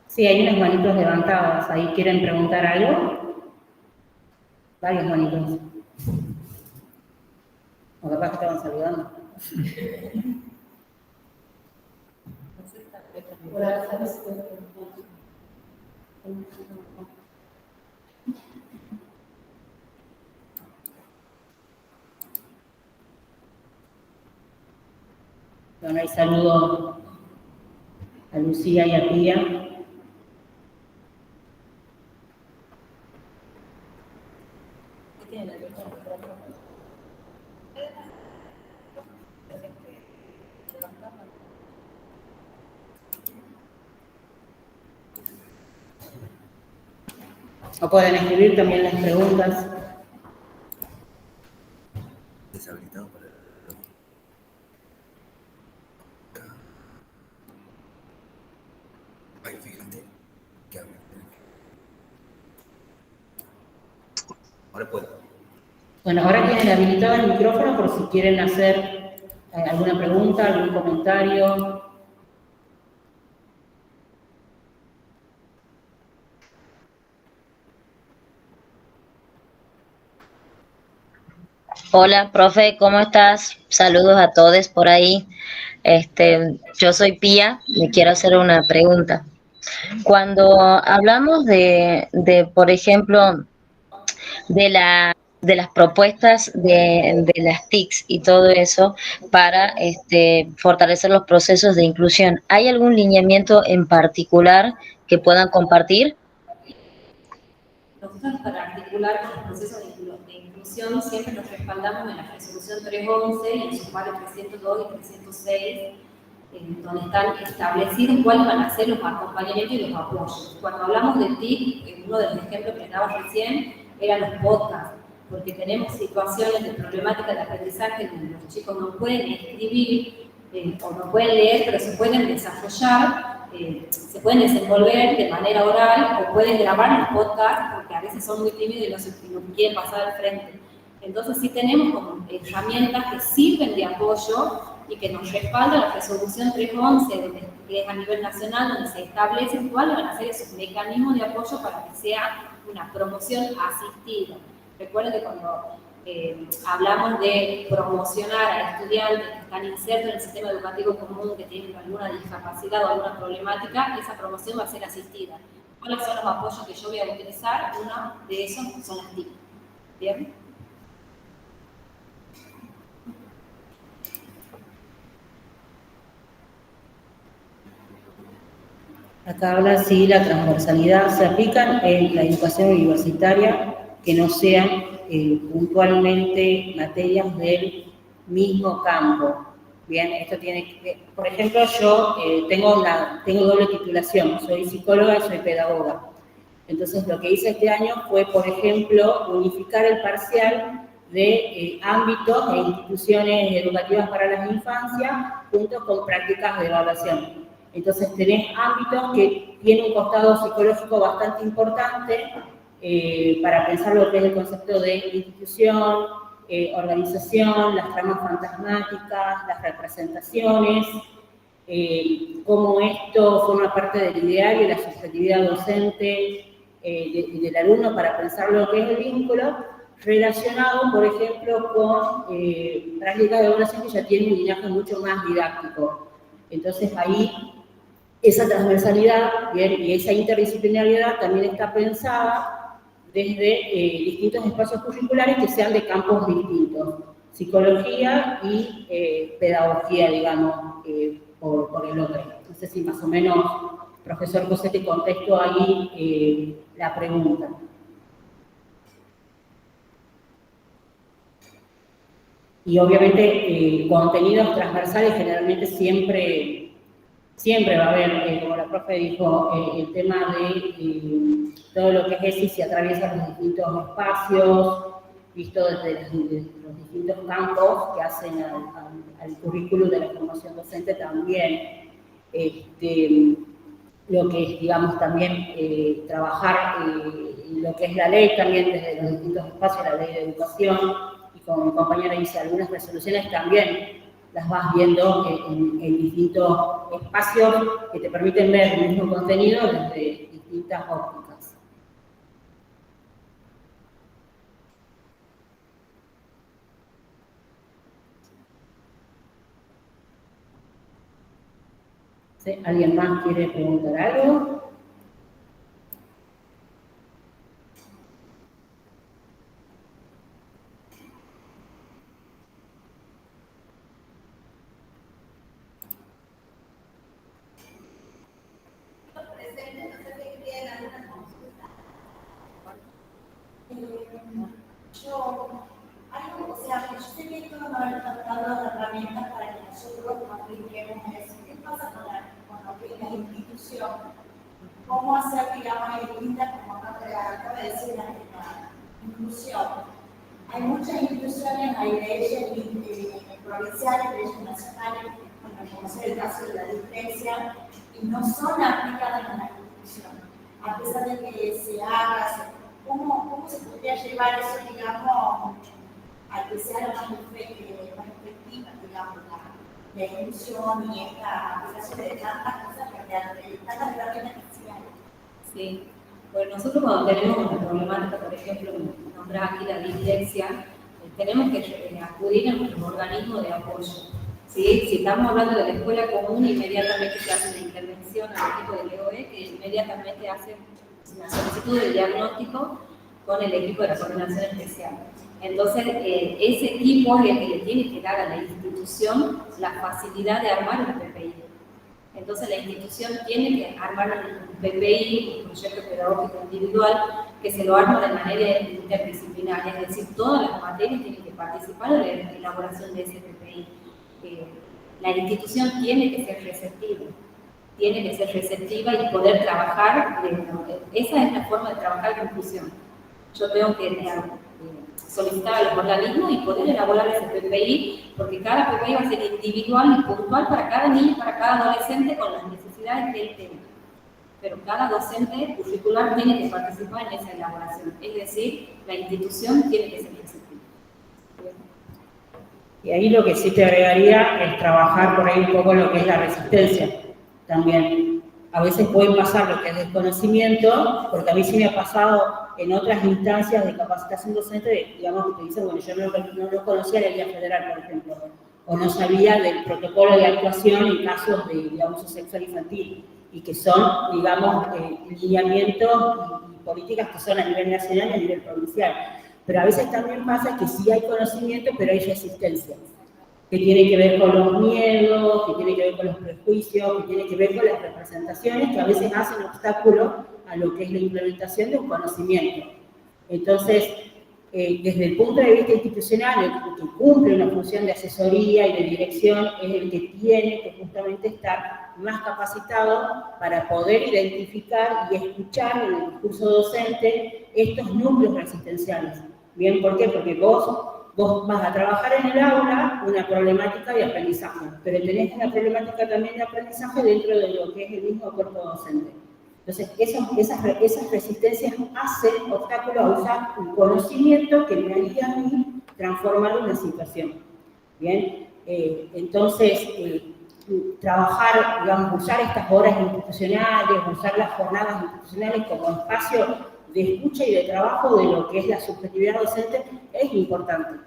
Sí, hay unas manitos levantadas. ¿Ahí quieren preguntar algo? Varios manitos. O capaz que estaban saludando. Bueno, ahí saludo a Lucía y a Pía. O pueden escribir también las preguntas. Deshabilitado para el... Ay, fíjate que habla. Ahora puedo. Bueno, ahora tienen habilitado el micrófono por si quieren hacer alguna pregunta, algún comentario. Hola, profe, ¿cómo estás? Saludos a todos por ahí. Yo soy Pía, le quiero hacer una pregunta. Cuando hablamos por ejemplo, de las propuestas de las TICs y todo eso para fortalecer los procesos de inclusión, ¿hay algún lineamiento en particular que puedan compartir? Nosotros, para articular con los procesos de inclusión, siempre nos respaldamos en la resolución 311 y en sus pares 302 y 306, donde están establecidos cuáles van a ser los acompañamientos y los apoyos. Cuando hablamos de TIC, uno de los ejemplos que les daba recién eran los podcasts, porque tenemos situaciones de problemática de aprendizaje donde los chicos no pueden escribir o no pueden leer, pero se pueden desarrollar, se pueden desenvolver de manera oral o pueden grabar los podcasts porque a veces son muy tímidos y no quieren pasar al frente. Entonces sí tenemos como herramientas que sirven de apoyo y que nos respalda la resolución 311, que es a nivel nacional, donde se establecen cuáles van a ser esos mecanismos de apoyo para que sea una promoción asistida. Recuerden que cuando hablamos de promocionar a estudiantes que están insertos en el sistema educativo común, que tienen alguna discapacidad o alguna problemática, esa promoción va a ser asistida. ¿Cuáles son los apoyos que yo voy a utilizar? Uno de esos son las TIC. ¿Bien? Acá habla si la transversalidad se aplica en la educación universitaria, que no sean puntualmente materias del mismo campo. Bien, esto tiene que, por ejemplo, yo tengo doble titulación, soy psicóloga y soy pedagoga. Entonces, lo que hice este año fue, por ejemplo, unificar el parcial de ámbitos e instituciones educativas para las infancias junto con prácticas de evaluación. Entonces, tenés ámbitos que tiene un costado psicológico bastante importante para pensar lo que es el concepto de institución, organización, las tramas fantasmáticas, las representaciones, cómo esto forma parte del ideario y la subjetividad docente del alumno para pensar lo que es el vínculo, relacionado, por ejemplo, con prácticas de evaluación que ya tiene un linaje mucho más didáctico. Entonces ahí esa transversalidad y esa interdisciplinariedad también está pensada desde distintos espacios curriculares que sean de campos distintos, psicología y pedagogía, digamos, por el otro. No sé si más o menos, profesor José, te contesto ahí la pregunta. Y obviamente contenidos transversales generalmente siempre va a haber, como la profe dijo, el tema de todo lo que es ESI se atraviesa los distintos espacios, visto desde los distintos campos que hacen al currículum de la formación docente también. Lo que es, digamos, también trabajar lo que es la ley también desde los distintos espacios, la ley de educación, y como mi compañera dice, algunas resoluciones también las vas viendo en distintos espacios que te permiten ver el mismo contenido desde distintas ópticas. ¿Sí? ¿Alguien más quiere preguntar algo? Yo sé que esto nos ha tratado de herramientas para que nosotros nos apliquemos eso. ¿Qué pasa con lo que es la institución? ¿Cómo hacer, digamos, distintas, como acaba de decir, la inclusión? Hay muchas instituciones, hay leyes provinciales, leyes nacionales, como es el caso de la dislexia, y no son aplicadas en la institución. A pesar de que se haga, ¿cómo se podría llevar eso, digamos, a que sea más efectiva, digamos, la inclusión y esta aplicación de tantas cosas que tantas herramientas que hay? Sí. Bueno, nosotros cuando tenemos una problemática, por ejemplo, nombrar aquí la dislexia, tenemos que acudir a nuestro organismo de apoyo. ¿Sí? Si estamos hablando de la escuela común, inmediatamente se hace una intervención al equipo del EOE, que inmediatamente hace una solicitud de diagnóstico con el equipo de la coordinación especial. Entonces, ese equipo es el que le tiene que dar a la institución la facilidad de armar un PPI. Entonces, la institución tiene que armar un PPI, un proyecto pedagógico individual, que se lo arma de manera interdisciplinaria, es decir, todas las materias tienen que participar en la elaboración de ese PPI. La institución tiene que ser receptiva y poder trabajar, esa es la forma de trabajar la inclusión. Yo tengo que solicitar a los organismos y poder elaborar ese PPI, porque cada PPI va a ser individual y puntual para cada niño, para cada adolescente con las necesidades que él tenga. Pero cada docente curricular tiene que participar en esa elaboración, es decir, la institución tiene que ser receptiva. Y ahí lo que sí te agregaría es trabajar por ahí un poco lo que es la resistencia también. A veces puede pasar lo que es desconocimiento, porque a mí sí me ha pasado en otras instancias de capacitación docente, digamos, que te dicen, bueno, yo no conocía la guía federal, por ejemplo, o no sabía del protocolo de actuación en casos de abuso sexual infantil, y que son, digamos, lineamientos y políticas que son a nivel nacional y a nivel provincial. Pero a veces también pasa que sí hay conocimiento, pero hay resistencia, que tiene que ver con los miedos, que tiene que ver con los prejuicios, que tiene que ver con las representaciones que a veces hacen obstáculo a lo que es la implementación de un conocimiento. Entonces, desde el punto de vista institucional, el que cumple una función de asesoría y de dirección es el que tiene que justamente estar más capacitado para poder identificar y escuchar en el discurso docente estos núcleos resistenciales. ¿Bien? ¿Por qué? Porque vos vas a trabajar en el aula una problemática de aprendizaje, pero tenés una problemática también de aprendizaje dentro de lo que es el mismo cuerpo docente. Entonces, esas resistencias hacen obstáculo a usar un conocimiento que me haría a mí transformar una situación. Bien, entonces, trabajar, digamos, usar estas horas institucionales, usar las jornadas institucionales como espacio de escucha y de trabajo de lo que es la subjetividad docente es importante,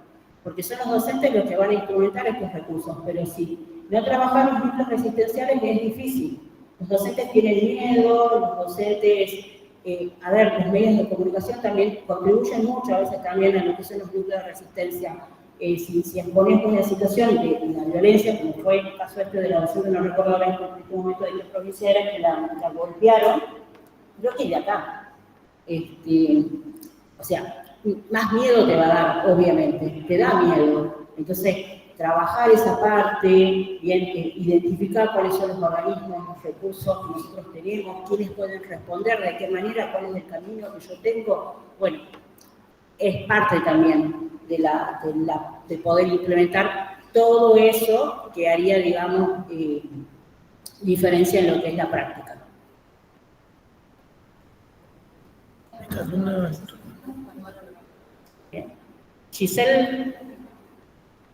porque son los docentes los que van a instrumentar estos recursos, pero si no trabajamos los núcleos resistenciales es difícil. Los docentes tienen miedo, los docentes, los medios de comunicación también contribuyen mucho a veces también a lo que son los núcleos de resistencia. Si exponemos una situación de la violencia, como fue el caso de la docente, no recuerdo ahora en este momento de qué provincia era, que la golpearon, creo que de acá. O sea, más miedo te va a dar, obviamente, te da miedo. Entonces, trabajar esa parte, bien, identificar cuáles son los organismos, los recursos que nosotros tenemos, quiénes pueden responder, de qué manera, cuál es el camino que yo tengo, bueno, es parte también de poder implementar todo eso que haría, digamos, diferencia en lo que es la práctica. Bien. Giselle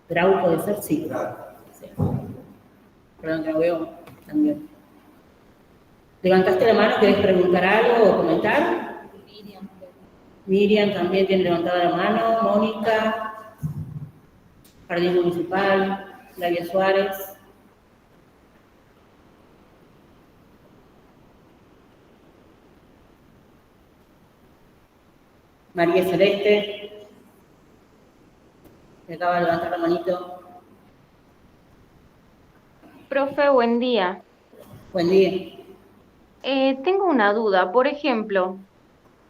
Grau, ¿puede ser? Sí. Sí. Perdón, que no veo también. ¿Levantaste la mano? ¿Querés preguntar algo o comentar? Miriam también tiene levantada la mano. Mónica. Jardín Municipal. Flavia Suárez. María Celeste. Me acaba de levantar la manito. Profe, buen día. Buen día. Tengo una duda. Por ejemplo,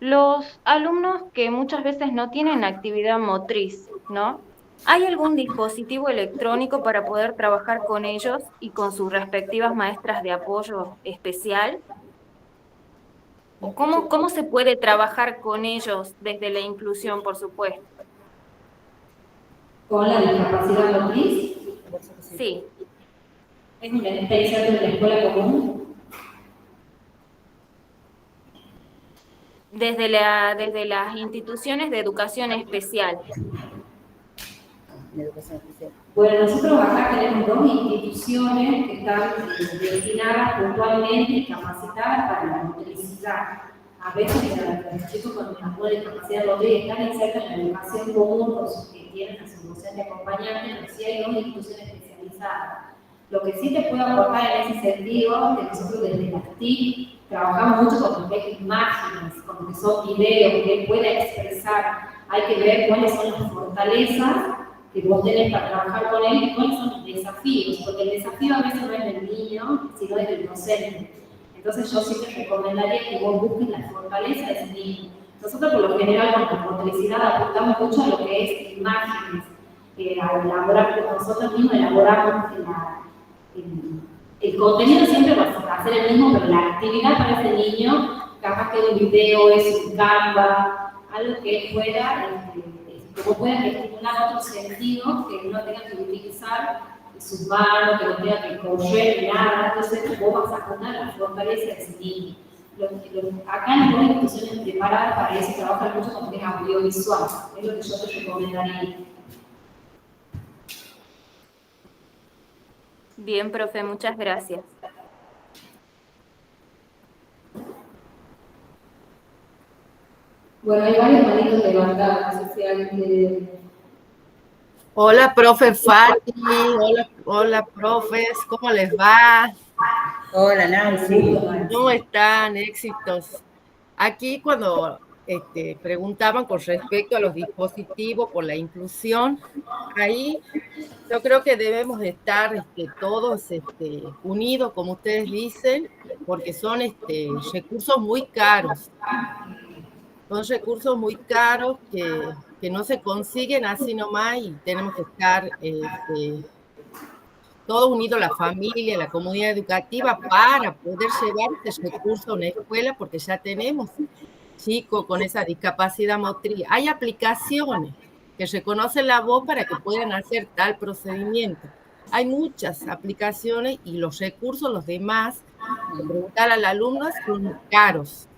los alumnos que muchas veces no tienen actividad motriz, ¿no? ¿Hay algún dispositivo electrónico para poder trabajar con ellos y con sus respectivas maestras de apoyo especial? ¿Cómo se puede trabajar con ellos desde la inclusión, por supuesto? ¿Con la discapacidad motriz? Sí. ¿Es una experiencia de la escuela común? Desde las instituciones de educación especial. Bueno, nosotros acá tenemos 2 instituciones que están destinadas puntualmente y capacitadas para la motricidad. A veces los chicos con alguna discapacidad motriz están insertos en la educación común por sus que tienen a su docente acompañante, pero sí hay 2 instituciones especializadas. Lo que sí te puedo aportar en ese sentido es que nosotros desde las TIC trabajamos mucho con lo que es imágenes, con lo que son videos, que él pueda expresar. Hay que ver cuáles son las fortalezas que vos tenés para trabajar con él y cuáles son los desafíos, porque el desafío a veces no es del niño, sino es del docente. Entonces yo sí te recomendaría que vos busques la fortaleza de ese niño. Nosotros por lo general con la motricidad apuntamos mucho a lo que es imágenes, a elaborar, nosotros mismos elaboramos el contenido siempre va a ser el mismo, pero la actividad para ese niño, capaz que un video es un Canva, algo que él pueda, como pueda estimular otros sentidos que no tenga que utilizar sus manos, que no tenga que correr, nada. Entonces vos vas a poner la fortaleza de ese niño. Acá en las instituciones preparadas para eso trabajan mucho con lo que es audiovisual, es lo que yo te recomendaría. Bien, profe, muchas gracias. Bueno, hay varios manitos levantados, no sé si alguien quiere... Hola, profe Fati, hola, profes, ¿cómo les va? Hola, Nancy. ¿Cómo están? Éxitos. Aquí cuando preguntaban con respecto a los dispositivos por la inclusión, ahí yo creo que debemos de estar todos unidos, como ustedes dicen, porque son recursos muy caros. Son recursos muy caros que no se consiguen así nomás y tenemos que estar todos unidos, la familia, la comunidad educativa, para poder llevar ese recurso a una escuela, porque ya tenemos chicos con esa discapacidad motriz. Hay aplicaciones que reconocen la voz para que puedan hacer tal procedimiento. Hay muchas aplicaciones y los recursos, los demás, preguntar al alumno son caros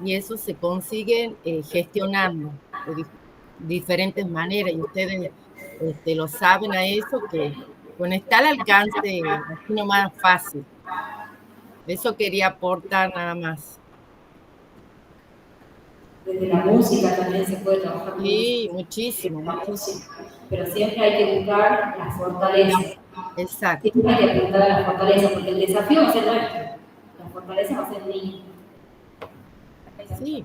y eso se consiguen gestionando de diferentes maneras y ustedes lo saben a eso que bueno, está al alcance así nomás fácil. Eso quería aportar nada más. Desde la música también se puede trabajar con Sí, música. muchísimo, muchísimo. Pero siempre hay que buscar las fortalezas. Exacto. Siempre hay que apuntar a las fortalezas, porque el desafío va a ser nuestro. La fortaleza va a ser mía. Sí.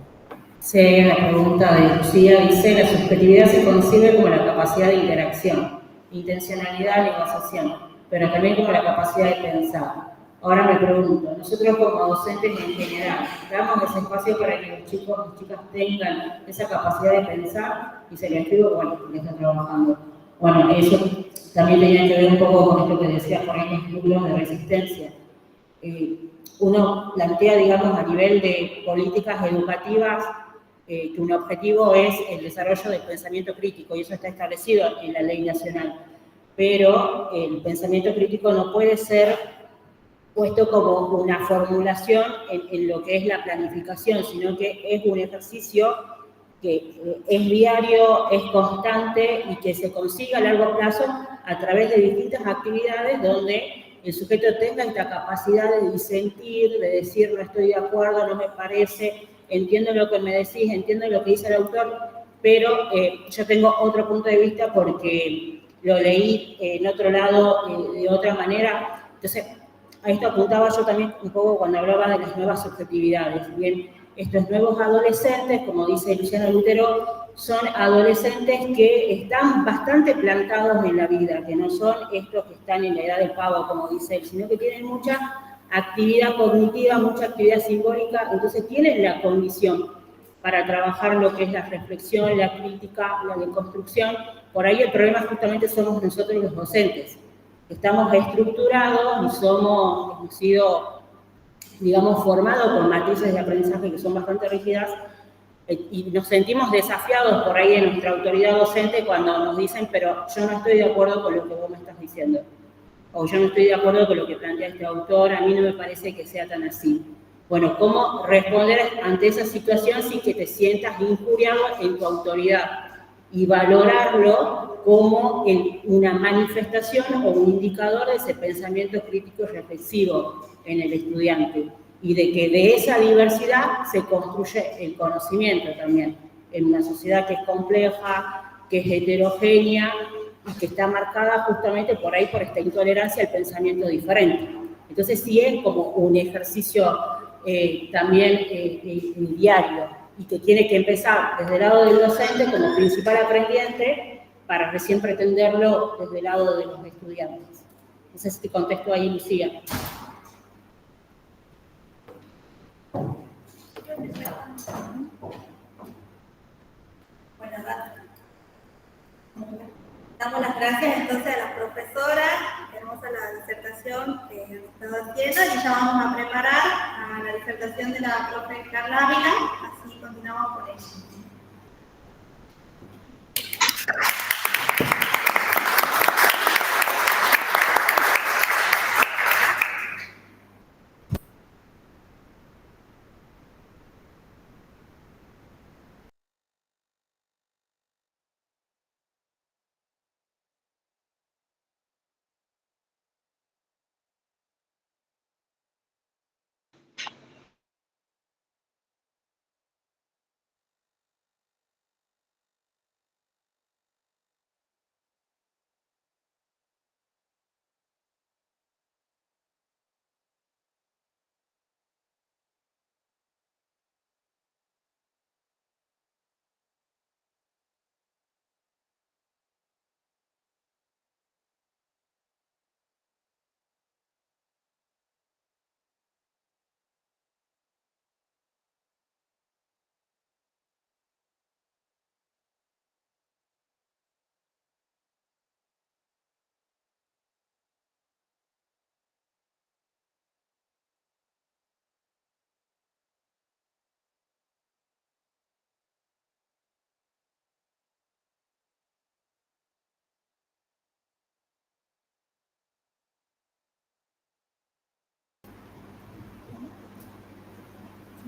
Sí, la pregunta de Lucía dice, la subjetividad se concibe como la capacidad de interacción, intencionalidad, negociación, pero también como la capacidad de pensar. Ahora me pregunto, nosotros como docentes en general, ¿damos ese espacio para que los chicos y chicas tengan esa capacidad de pensar? Y se le escribo, bueno, porque está trabajando. Bueno, eso también tenía que ver un poco con esto que decías por ahí, los núcleos de resistencia. Uno plantea, digamos, a nivel de políticas educativas, que un objetivo es el desarrollo del pensamiento crítico, y eso está establecido en la ley nacional. Pero el pensamiento crítico no puede ser puesto como una formulación en lo que es la planificación, sino que es un ejercicio que es diario, es constante y que se consiga a largo plazo a través de distintas actividades donde el sujeto tenga esta capacidad de disentir, de decir no estoy de acuerdo, no me parece, entiendo lo que me decís, entiendo lo que dice el autor, pero yo tengo otro punto de vista porque lo leí en otro lado de otra manera. Entonces, a esto apuntaba yo también un poco cuando hablaba de las nuevas subjetividades. Bien, estos nuevos adolescentes, como dice Luciana Lutero, son adolescentes que están bastante plantados en la vida, que no son estos que están en la edad del pavo, como dice él, sino que tienen mucha actividad cognitiva, mucha actividad simbólica, entonces tienen la condición para trabajar lo que es la reflexión, la crítica, la deconstrucción. Por ahí el problema justamente somos nosotros los docentes. Estamos estructurados y hemos sido, digamos, formados con matrices de aprendizaje que son bastante rígidas y nos sentimos desafiados por ahí en nuestra autoridad docente cuando nos dicen, pero yo no estoy de acuerdo con lo que vos me estás diciendo. O yo no estoy de acuerdo con lo que plantea este autor, a mí no me parece que sea tan así. Bueno, ¿cómo responder ante esa situación sin que te sientas injuriado en tu autoridad? Y valorarlo como una manifestación o un indicador de ese pensamiento crítico y reflexivo en el estudiante. Y de que de esa diversidad se construye el conocimiento también, en una sociedad que es compleja, que es heterogénea, y que está marcada justamente por ahí por esta intolerancia al pensamiento diferente. Entonces sí es como un ejercicio también diario y que tiene que empezar desde el lado del docente como principal aprendiente para recién pretenderlo desde el lado de los estudiantes. No sé si te contesto ahí, Lucía. Bueno, damos las gracias entonces a las profesoras, hermosa la disertación que han estado haciendo, y ya vamos a preparar a la disertación de la profe Carla Ávila, así continuamos con ella.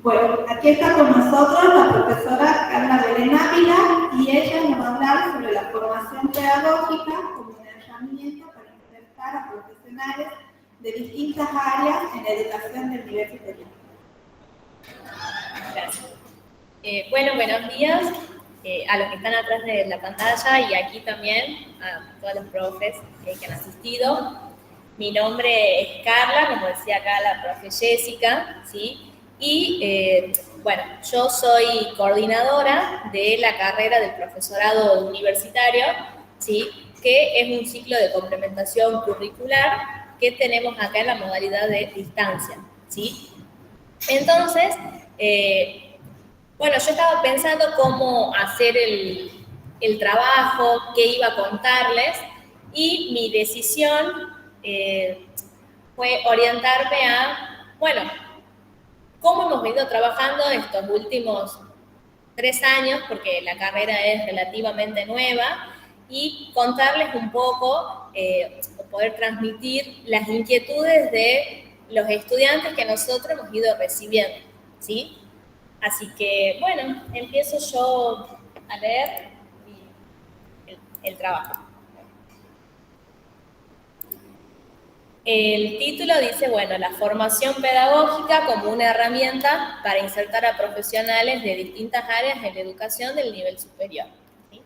Bueno, aquí está con nosotros la profesora Carla Belén Ávila y ella nos va a hablar sobre la formación pedagógica como una herramienta para insertar a profesionales de distintas áreas en la educación del nivel superior. Gracias. Bueno, buenos días a los que están atrás de la pantalla y aquí también a todos los profes que han asistido. Mi nombre es Carla, como decía acá la profe Jessica, ¿sí? Y bueno, yo soy coordinadora de la carrera del profesorado universitario, ¿sí? Que es un ciclo de complementación curricular que tenemos acá en la modalidad de distancia, ¿sí? Entonces, bueno, yo estaba pensando cómo hacer el trabajo, qué iba a contarles, y mi decisión fue orientarme a, bueno, cómo hemos venido trabajando estos últimos 3 años, porque la carrera es relativamente nueva, y contarles un poco, o poder transmitir las inquietudes de los estudiantes que nosotros hemos ido recibiendo, ¿sí? Así que, bueno, empiezo yo a leer el trabajo. El título dice, bueno, la formación pedagógica como una herramienta para insertar a profesionales de distintas áreas en la educación del nivel superior, ¿sí?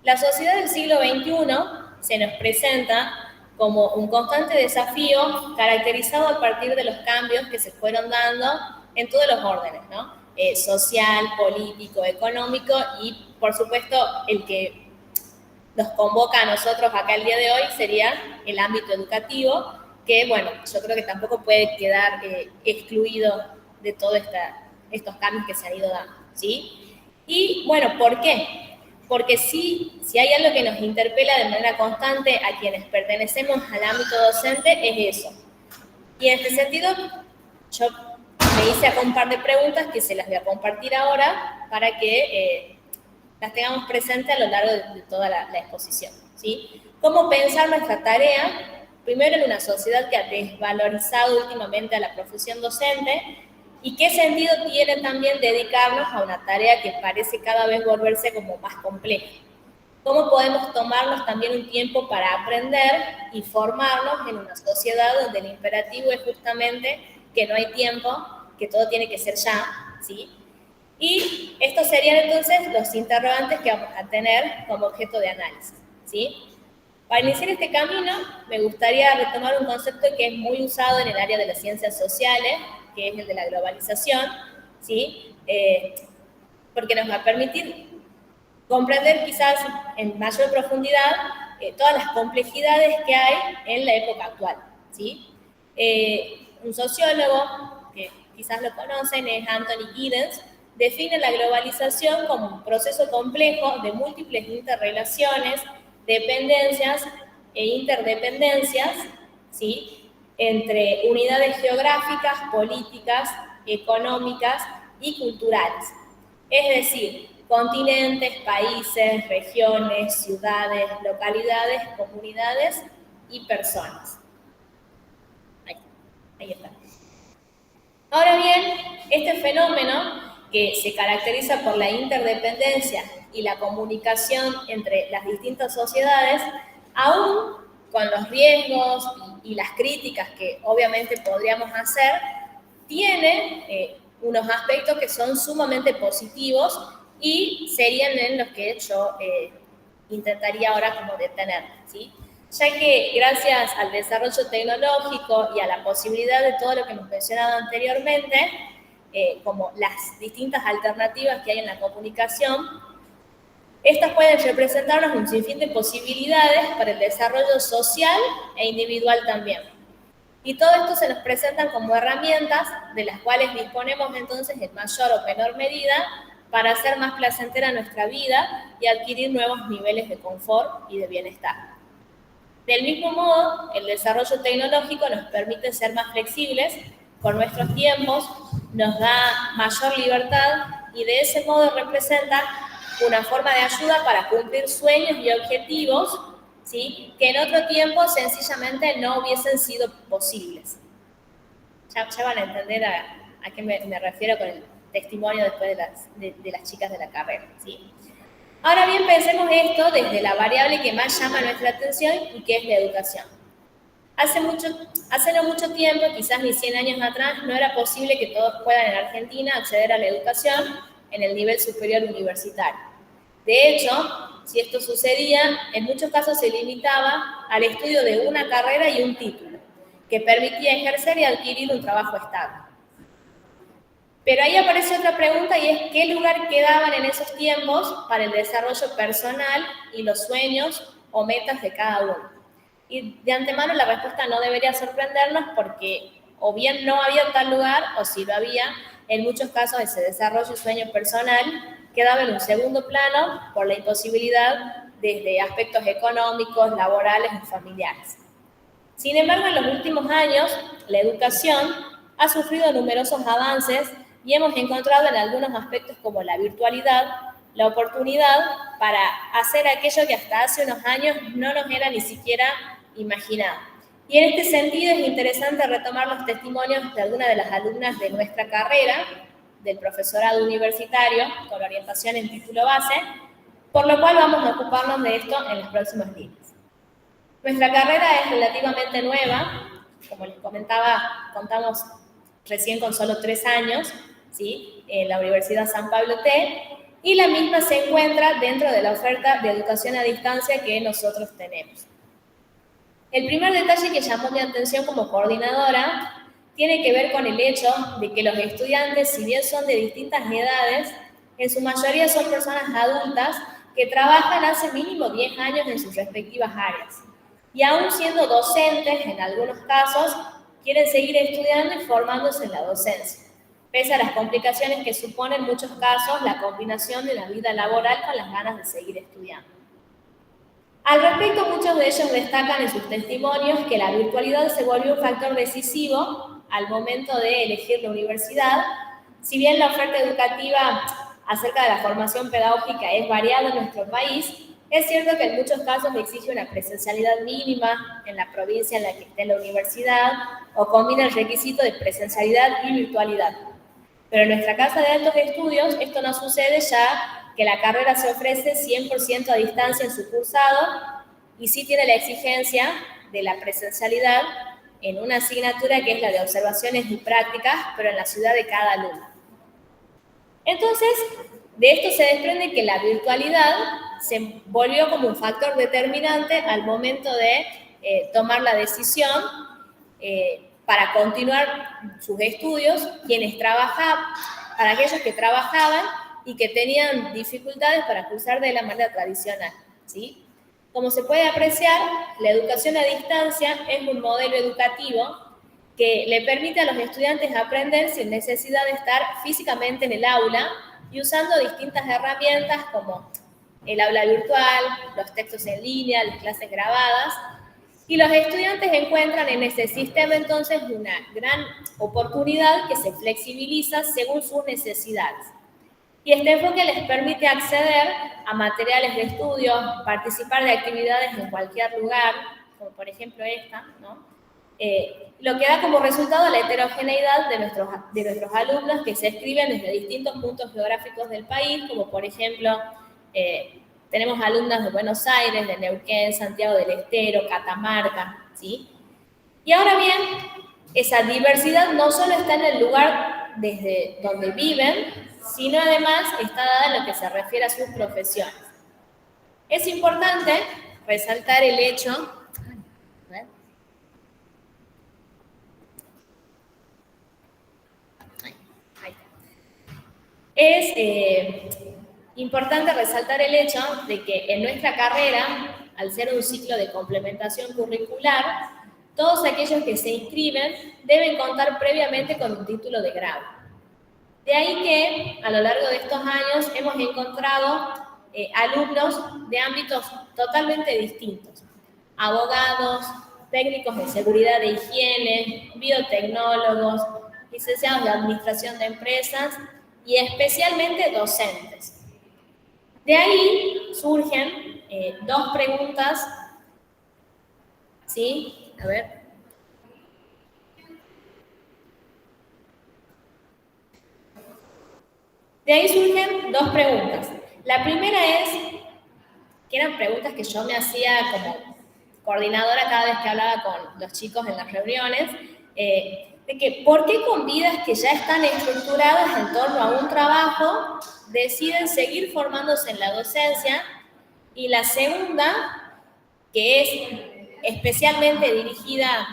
La sociedad del siglo XXI se nos presenta como un constante desafío caracterizado a partir de los cambios que se fueron dando en todos los órdenes, ¿no? Social, político, económico y, por supuesto, el que nos convoca a nosotros acá el día de hoy sería el ámbito educativo, que, bueno, yo creo que tampoco puede quedar excluido de todos estos cambios que se han ido dando, ¿sí? Y, bueno, ¿por qué? Porque si hay algo que nos interpela de manera constante a quienes pertenecemos al ámbito docente, es eso. Y en este sentido, yo me hice acá un par de preguntas que se las voy a compartir ahora para que las tengamos presentes a lo largo de toda la exposición, ¿sí? ¿Cómo pensar nuestra tarea? Primero, en una sociedad que ha desvalorizado últimamente a la profesión docente, y qué sentido tiene también dedicarnos a una tarea que parece cada vez volverse como más compleja. ¿Cómo podemos tomarnos también un tiempo para aprender y formarnos en una sociedad donde el imperativo es justamente que no hay tiempo, que todo tiene que ser ya, ¿sí? Y estos serían entonces los interrogantes que vamos a tener como objeto de análisis, ¿sí? Para iniciar este camino, me gustaría retomar un concepto que es muy usado en el área de las ciencias sociales, que es el de la globalización, ¿sí? Porque nos va a permitir comprender quizás en mayor profundidad todas las complejidades que hay en la época actual, ¿sí? Un sociólogo, que quizás lo conocen, es Anthony Giddens, define la globalización como un proceso complejo de múltiples interrelaciones, dependencias e interdependencias, ¿sí? Entre unidades geográficas, políticas, económicas y culturales. Es decir, continentes, países, regiones, ciudades, localidades, comunidades y personas. Ahí está. Ahora bien, este fenómeno, que se caracteriza por la interdependencia y la comunicación entre las distintas sociedades, aún con los riesgos y las críticas que obviamente podríamos hacer, tiene unos aspectos que son sumamente positivos y serían en los que yo intentaría ahora como detener, ¿sí? Ya que gracias al desarrollo tecnológico y a la posibilidad de todo lo que hemos mencionado anteriormente, como las distintas alternativas que hay en la comunicación, estas pueden representarnos un sinfín de posibilidades para el desarrollo social e individual también. Y todo esto se nos presentan como herramientas de las cuales disponemos entonces en mayor o menor medida para hacer más placentera nuestra vida y adquirir nuevos niveles de confort y de bienestar. Del mismo modo, el desarrollo tecnológico nos permite ser más flexibles con nuestros tiempos, nos da mayor libertad y de ese modo representa una forma de ayuda para cumplir sueños y objetivos, ¿sí? Que en otro tiempo sencillamente no hubiesen sido posibles. Ya van a entender a ¿A qué me refiero con el testimonio después de las chicas de la carrera? ¿Sí? Ahora bien, pensemos esto desde la variable que más llama nuestra atención y que es la educación. Hace no mucho tiempo, quizás ni 100 años atrás, no era posible que todos puedan en Argentina acceder a la educación en el nivel superior universitario. De hecho, si esto sucedía, en muchos casos se limitaba al estudio de una carrera y un título, que permitía ejercer y adquirir un trabajo estable. Pero ahí aparece otra pregunta y es ¿qué lugar quedaban en esos tiempos para el desarrollo personal y los sueños o metas de cada uno? Y de antemano la respuesta no debería sorprendernos porque o bien no había tal lugar o si lo había, en muchos casos ese desarrollo y sueño personal quedaba en un segundo plano por la imposibilidad desde aspectos económicos, laborales y familiares. Sin embargo, en los últimos años, la educación ha sufrido numerosos avances y hemos encontrado en algunos aspectos como la virtualidad, la oportunidad para hacer aquello que hasta hace unos años no nos era ni siquiera imaginado. Y en este sentido es interesante retomar los testimonios de algunas de las alumnas de nuestra carrera, del profesorado universitario, con orientación en título base, por lo cual vamos a ocuparnos de esto en los próximos días. Nuestra carrera es relativamente nueva, como les comentaba, contamos recién con solo 3 años, ¿sí? En la Universidad San Pablo T, y la misma se encuentra dentro de la oferta de educación a distancia que nosotros tenemos. El primer detalle que llamó mi atención como coordinadora tiene que ver con el hecho de que los estudiantes, si bien son de distintas edades, en su mayoría son personas adultas que trabajan hace mínimo 10 años en sus respectivas áreas. Y aún siendo docentes, en algunos casos, quieren seguir estudiando y formándose en la docencia, pese a las complicaciones que supone en muchos casos la combinación de la vida laboral con las ganas de seguir estudiando. Al respecto, muchos de ellos destacan en sus testimonios que la virtualidad se volvió un factor decisivo al momento de elegir la universidad. Si bien la oferta educativa acerca de la formación pedagógica es variada en nuestro país, es cierto que en muchos casos exige una presencialidad mínima en la provincia en la que esté la universidad o combina el requisito de presencialidad y virtualidad. Pero en nuestra casa de altos estudios esto no sucede ya que la carrera se ofrece 100% a distancia en su cursado y sí tiene la exigencia de la presencialidad en una asignatura que es la de observaciones y prácticas, pero en la ciudad de cada alumno. Entonces, de esto se desprende que la virtualidad se volvió como un factor determinante al momento de tomar la decisión para continuar sus estudios, para aquellos que trabajaban y que tenían dificultades para cursar de la manera tradicional, ¿sí? Como se puede apreciar, la educación a distancia es un modelo educativo que le permite a los estudiantes aprender sin necesidad de estar físicamente en el aula y usando distintas herramientas como el aula virtual, los textos en línea, las clases grabadas. Y los estudiantes encuentran en ese sistema entonces una gran oportunidad que se flexibiliza según sus necesidades. Y este enfoque les permite acceder a materiales de estudio, participar de actividades en cualquier lugar, como por ejemplo esta, ¿no? Lo que da como resultado la heterogeneidad de nuestros alumnos que se escriben desde distintos puntos geográficos del país, como por ejemplo, tenemos alumnas de Buenos Aires, de Neuquén, Santiago del Estero, Catamarca, ¿sí? Y ahora bien, esa diversidad no solo está en el lugar desde donde viven, sino además está dada en lo que se refiere a sus profesiones. Es importante resaltar el hecho importante resaltar el hecho de que en nuestra carrera, al ser un ciclo de complementación curricular, todos aquellos que se inscriben deben contar previamente con un título de grado. De ahí que, a lo largo de estos años, hemos encontrado alumnos de ámbitos totalmente distintos. Abogados, técnicos de seguridad e higiene, biotecnólogos, licenciados de administración de empresas y especialmente docentes. De ahí surgen 2 preguntas, ¿sí? A ver. De ahí surgen dos preguntas. La primera es, que eran preguntas que yo me hacía como coordinadora cada vez que hablaba con los chicos en las reuniones, de que ¿por qué con vidas que ya están estructuradas en torno a un trabajo deciden seguir formándose en la docencia? Y la segunda, que es especialmente dirigida,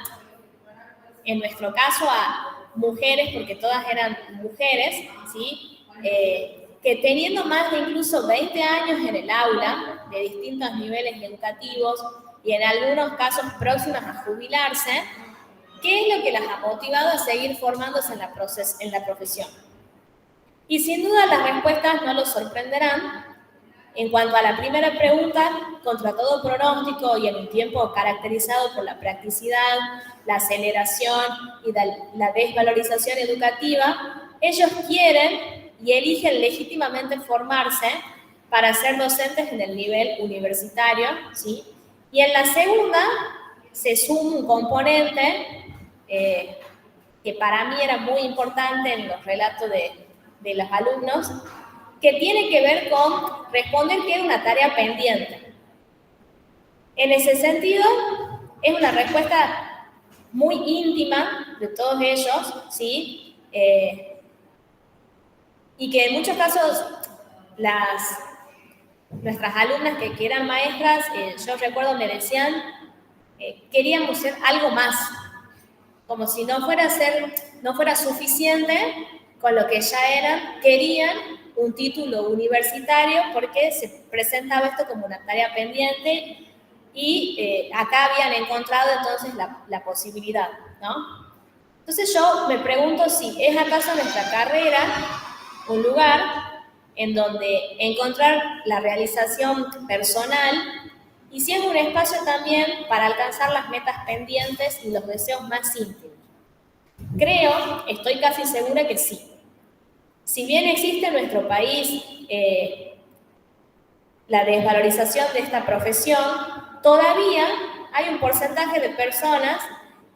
en nuestro caso, a mujeres, porque todas eran mujeres, ¿sí? Que teniendo más de incluso 20 años en el aula, de distintos niveles educativos, y en algunos casos próximas a jubilarse, ¿qué es lo que las ha motivado a seguir formándose en la profesión? Y sin duda las respuestas no los sorprenderán. En cuanto a la primera pregunta, contra todo pronóstico y en un tiempo caracterizado por la practicidad, la aceleración y la desvalorización educativa, ellos quieren y eligen legítimamente formarse para ser docentes en el nivel universitario, ¿sí? Y en la segunda se suma un componente que para mí era muy importante en los relatos de los alumnos, que tiene que ver con responder que era una tarea pendiente. En ese sentido, es una respuesta muy íntima de todos ellos, ¿sí? Y que en muchos casos nuestras alumnas que eran maestras, yo recuerdo me decían, queríamos ser algo más, como si no fuera suficiente con lo que ya eran, querían un título universitario porque se presentaba esto como una tarea pendiente y acá habían encontrado entonces la posibilidad, ¿no? Entonces yo me pregunto si es acaso nuestra carrera un lugar en donde encontrar la realización personal y si es un espacio también para alcanzar las metas pendientes y los deseos más íntimos. Estoy casi segura que sí. Si bien existe en nuestro país la desvalorización de esta profesión, todavía hay un porcentaje de personas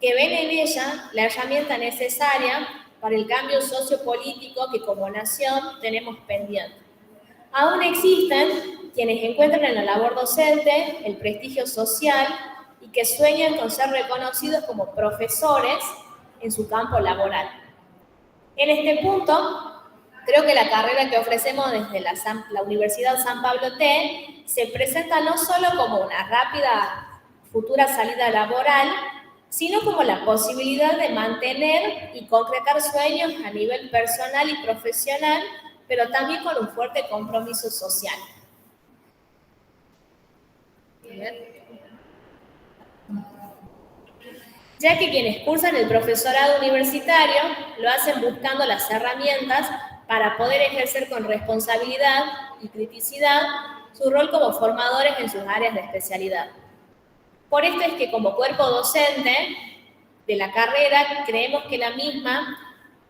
que ven en ella la herramienta necesaria para el cambio sociopolítico que como nación tenemos pendiente. Aún existen quienes encuentran en la labor docente el prestigio social y que sueñan con ser reconocidos como profesores en su campo laboral. En este punto, creo que la carrera que ofrecemos desde la Universidad San Pablo T se presenta no solo como una rápida futura salida laboral, sino como la posibilidad de mantener y concretar sueños a nivel personal y profesional, pero también con un fuerte compromiso social. Ya que quienes cursan el profesorado universitario lo hacen buscando las herramientas para poder ejercer con responsabilidad y criticidad su rol como formadores en sus áreas de especialidad. Por esto es que como cuerpo docente de la carrera creemos que la misma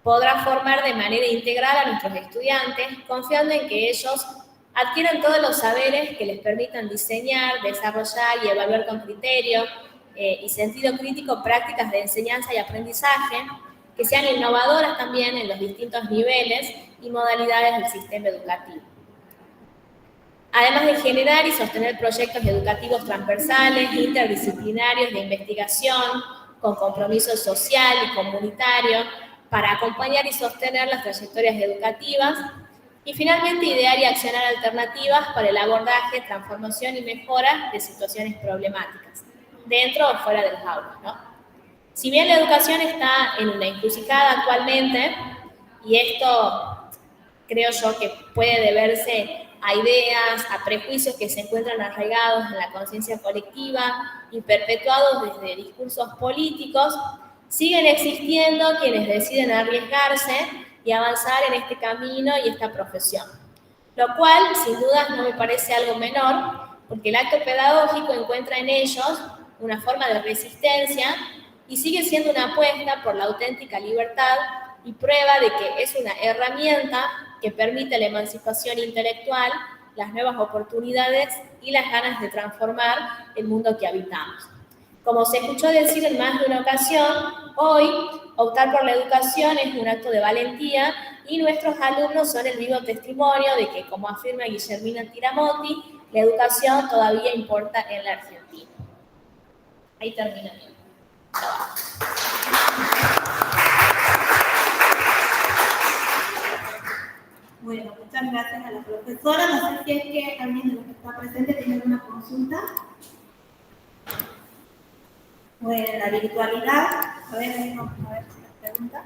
podrá formar de manera integral a nuestros estudiantes, confiando en que ellos adquieran todos los saberes que les permitan diseñar, desarrollar y evaluar con criterio y sentido crítico prácticas de enseñanza y aprendizaje que sean innovadoras también en los distintos niveles y modalidades del sistema educativo. Además de generar y sostener proyectos educativos transversales, interdisciplinarios de investigación, con compromiso social y comunitario, para acompañar y sostener las trayectorias educativas, y finalmente idear y accionar alternativas para el abordaje, transformación y mejora de situaciones problemáticas, dentro o fuera de las aulas, ¿no? Si bien la educación está en una encrucijada actualmente, y esto creo yo que puede deberse a ideas, a prejuicios que se encuentran arraigados en la conciencia colectiva y perpetuados desde discursos políticos, siguen existiendo quienes deciden arriesgarse y avanzar en este camino y esta profesión. Lo cual, sin dudas, no me parece algo menor, porque el acto pedagógico encuentra en ellos una forma de resistencia y sigue siendo una apuesta por la auténtica libertad y prueba de que es una herramienta que permite la emancipación intelectual, las nuevas oportunidades y las ganas de transformar el mundo que habitamos. Como se escuchó decir en más de una ocasión, hoy optar por la educación es un acto de valentía Y nuestros alumnos son el vivo testimonio de que, como afirma Guillermina Tiramonti, la educación todavía importa en la Argentina. Ahí termina mi trabajo. Bueno, muchas gracias a la profesora. No sé si es que alguien de los que está presente tiene alguna consulta. Bueno, la virtualidad. A ver si la pregunta.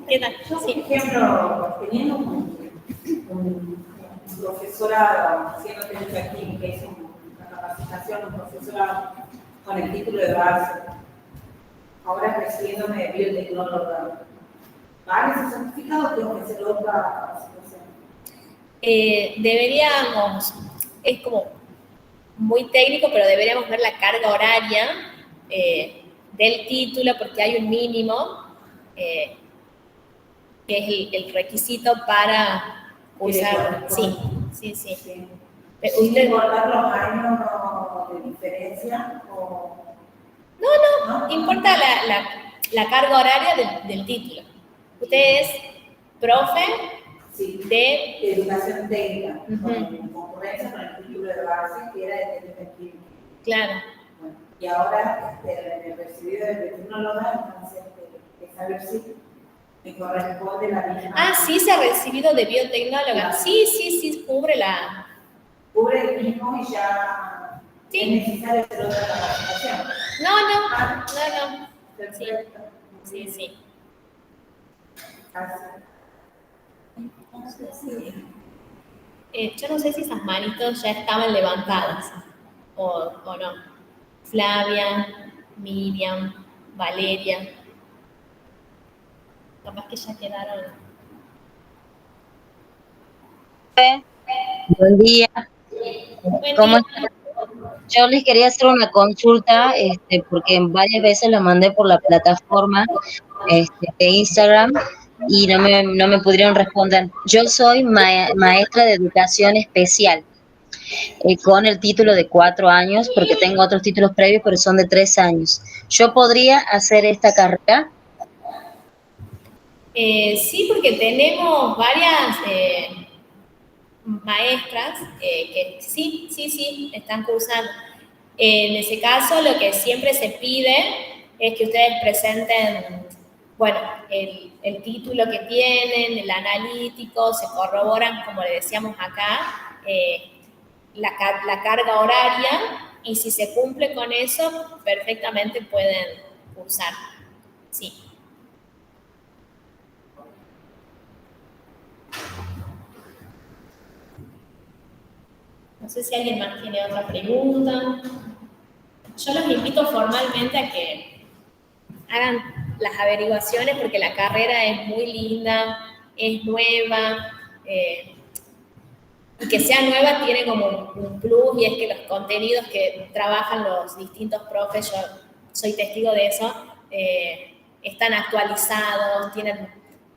¿Qué tal? Yo, por Sí. ejemplo, teniendo un profesora, siendo que aquí, que hizo una capacitación, un profesora con el título de base, ahora recibiéndome de biotecnóloga, ¿vale ese certificado o tengo que hacer otra capacitación? Deberíamos, es como muy técnico, pero deberíamos ver la carga horaria del título, porque hay un mínimo, que es el requisito para usar. Sí. Sin Usted, importar los años de diferencia o... no, importa la carga horaria del título. Usted es profe de educación técnica, en concurrencia con el título de base que era de técnica química. Claro. Bueno, y ahora el recibido de tecnóloga, entonces, de saber si me corresponde la misma. Ah, sí, se ha recibido de biotecnóloga. Claro. Sí, cubre la... Cubre el mismo y ya es necesario hacer otra capacitación. No. Perfecto. Sí. Gracias. Yo no sé si esas manitos ya estaban levantadas o no. Flavia, Miriam, Valeria. Capaz que ya quedaron. Buen día. ¿Cómo están? Yo les quería hacer una consulta, porque varias veces la mandé por la plataforma de Instagram y no me pudieron responder. Yo soy maestra de educación especial, con el título de 4 años, porque tengo otros títulos previos, pero son de 3 años. ¿Yo podría hacer esta carrera? Sí, porque tenemos varias maestras que sí, están cursando. En ese caso, lo que siempre se pide es que ustedes presenten, bueno, el título que tienen, el analítico, se corroboran, como le decíamos acá, la carga horaria, y si se cumple con eso, perfectamente pueden cursar. Sí. No sé si alguien más tiene otra pregunta. Yo los invito formalmente a que hagan las averiguaciones porque la carrera es muy linda, es nueva, y que sea nueva tiene como un plus, y es que los contenidos que trabajan los distintos profes, yo soy testigo de eso, están actualizados, tienen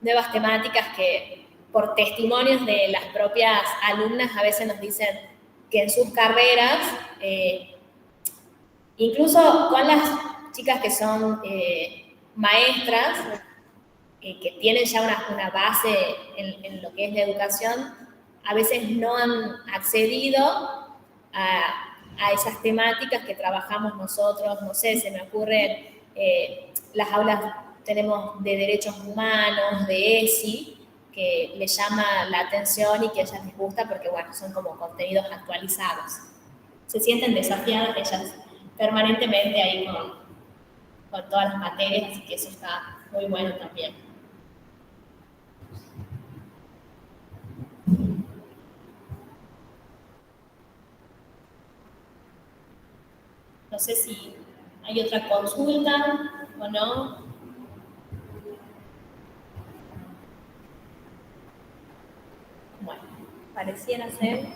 nuevas temáticas que por testimonios de las propias alumnas a veces nos dicen que en sus carreras, incluso con las chicas que son maestras, que tienen ya una base en lo que es la educación, a veces no han accedido a esas temáticas que trabajamos nosotros. No sé, se me ocurren las aulas, tenemos de derechos humanos, de ESI, que les llama la atención y que a ellas les gusta porque, bueno, son como contenidos actualizados. Se sienten desafiadas ellas permanentemente ahí con todas las materias, así que eso está muy bueno también. No sé si hay otra consulta o no. Bueno, pareciera ser.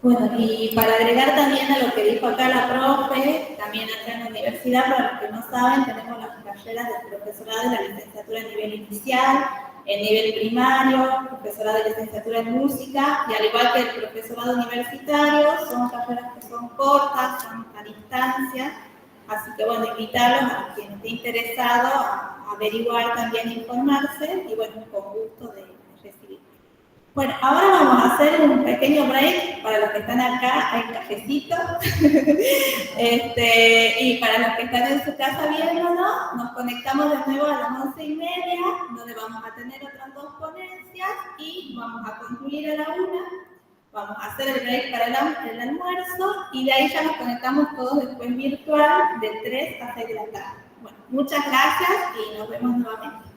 Bueno, y para agregar también a lo que dijo acá la profe, también acá en la universidad, para los que no saben, tenemos las carreras del profesorado de la licenciatura a nivel inicial, en nivel primario, profesorado de licenciatura en música, y al igual que el profesorado universitario, son carreras que son cortas, son a distancia, así que bueno, invitarlos a quien esté interesado a averiguar también, informarse, y bueno, con gusto de recibir. Bueno, ahora vamos a hacer un pequeño break. Para los que están acá hay cafecito. Y para los que están en su casa viéndonos, nos conectamos de nuevo a las 11:30, donde vamos a tener otras 2 ponencias y vamos a concluir a la 1. Vamos a hacer el break para el almuerzo y de ahí ya nos conectamos todos después virtual de 3 a 6 de la tarde. Bueno, muchas gracias y nos vemos nuevamente.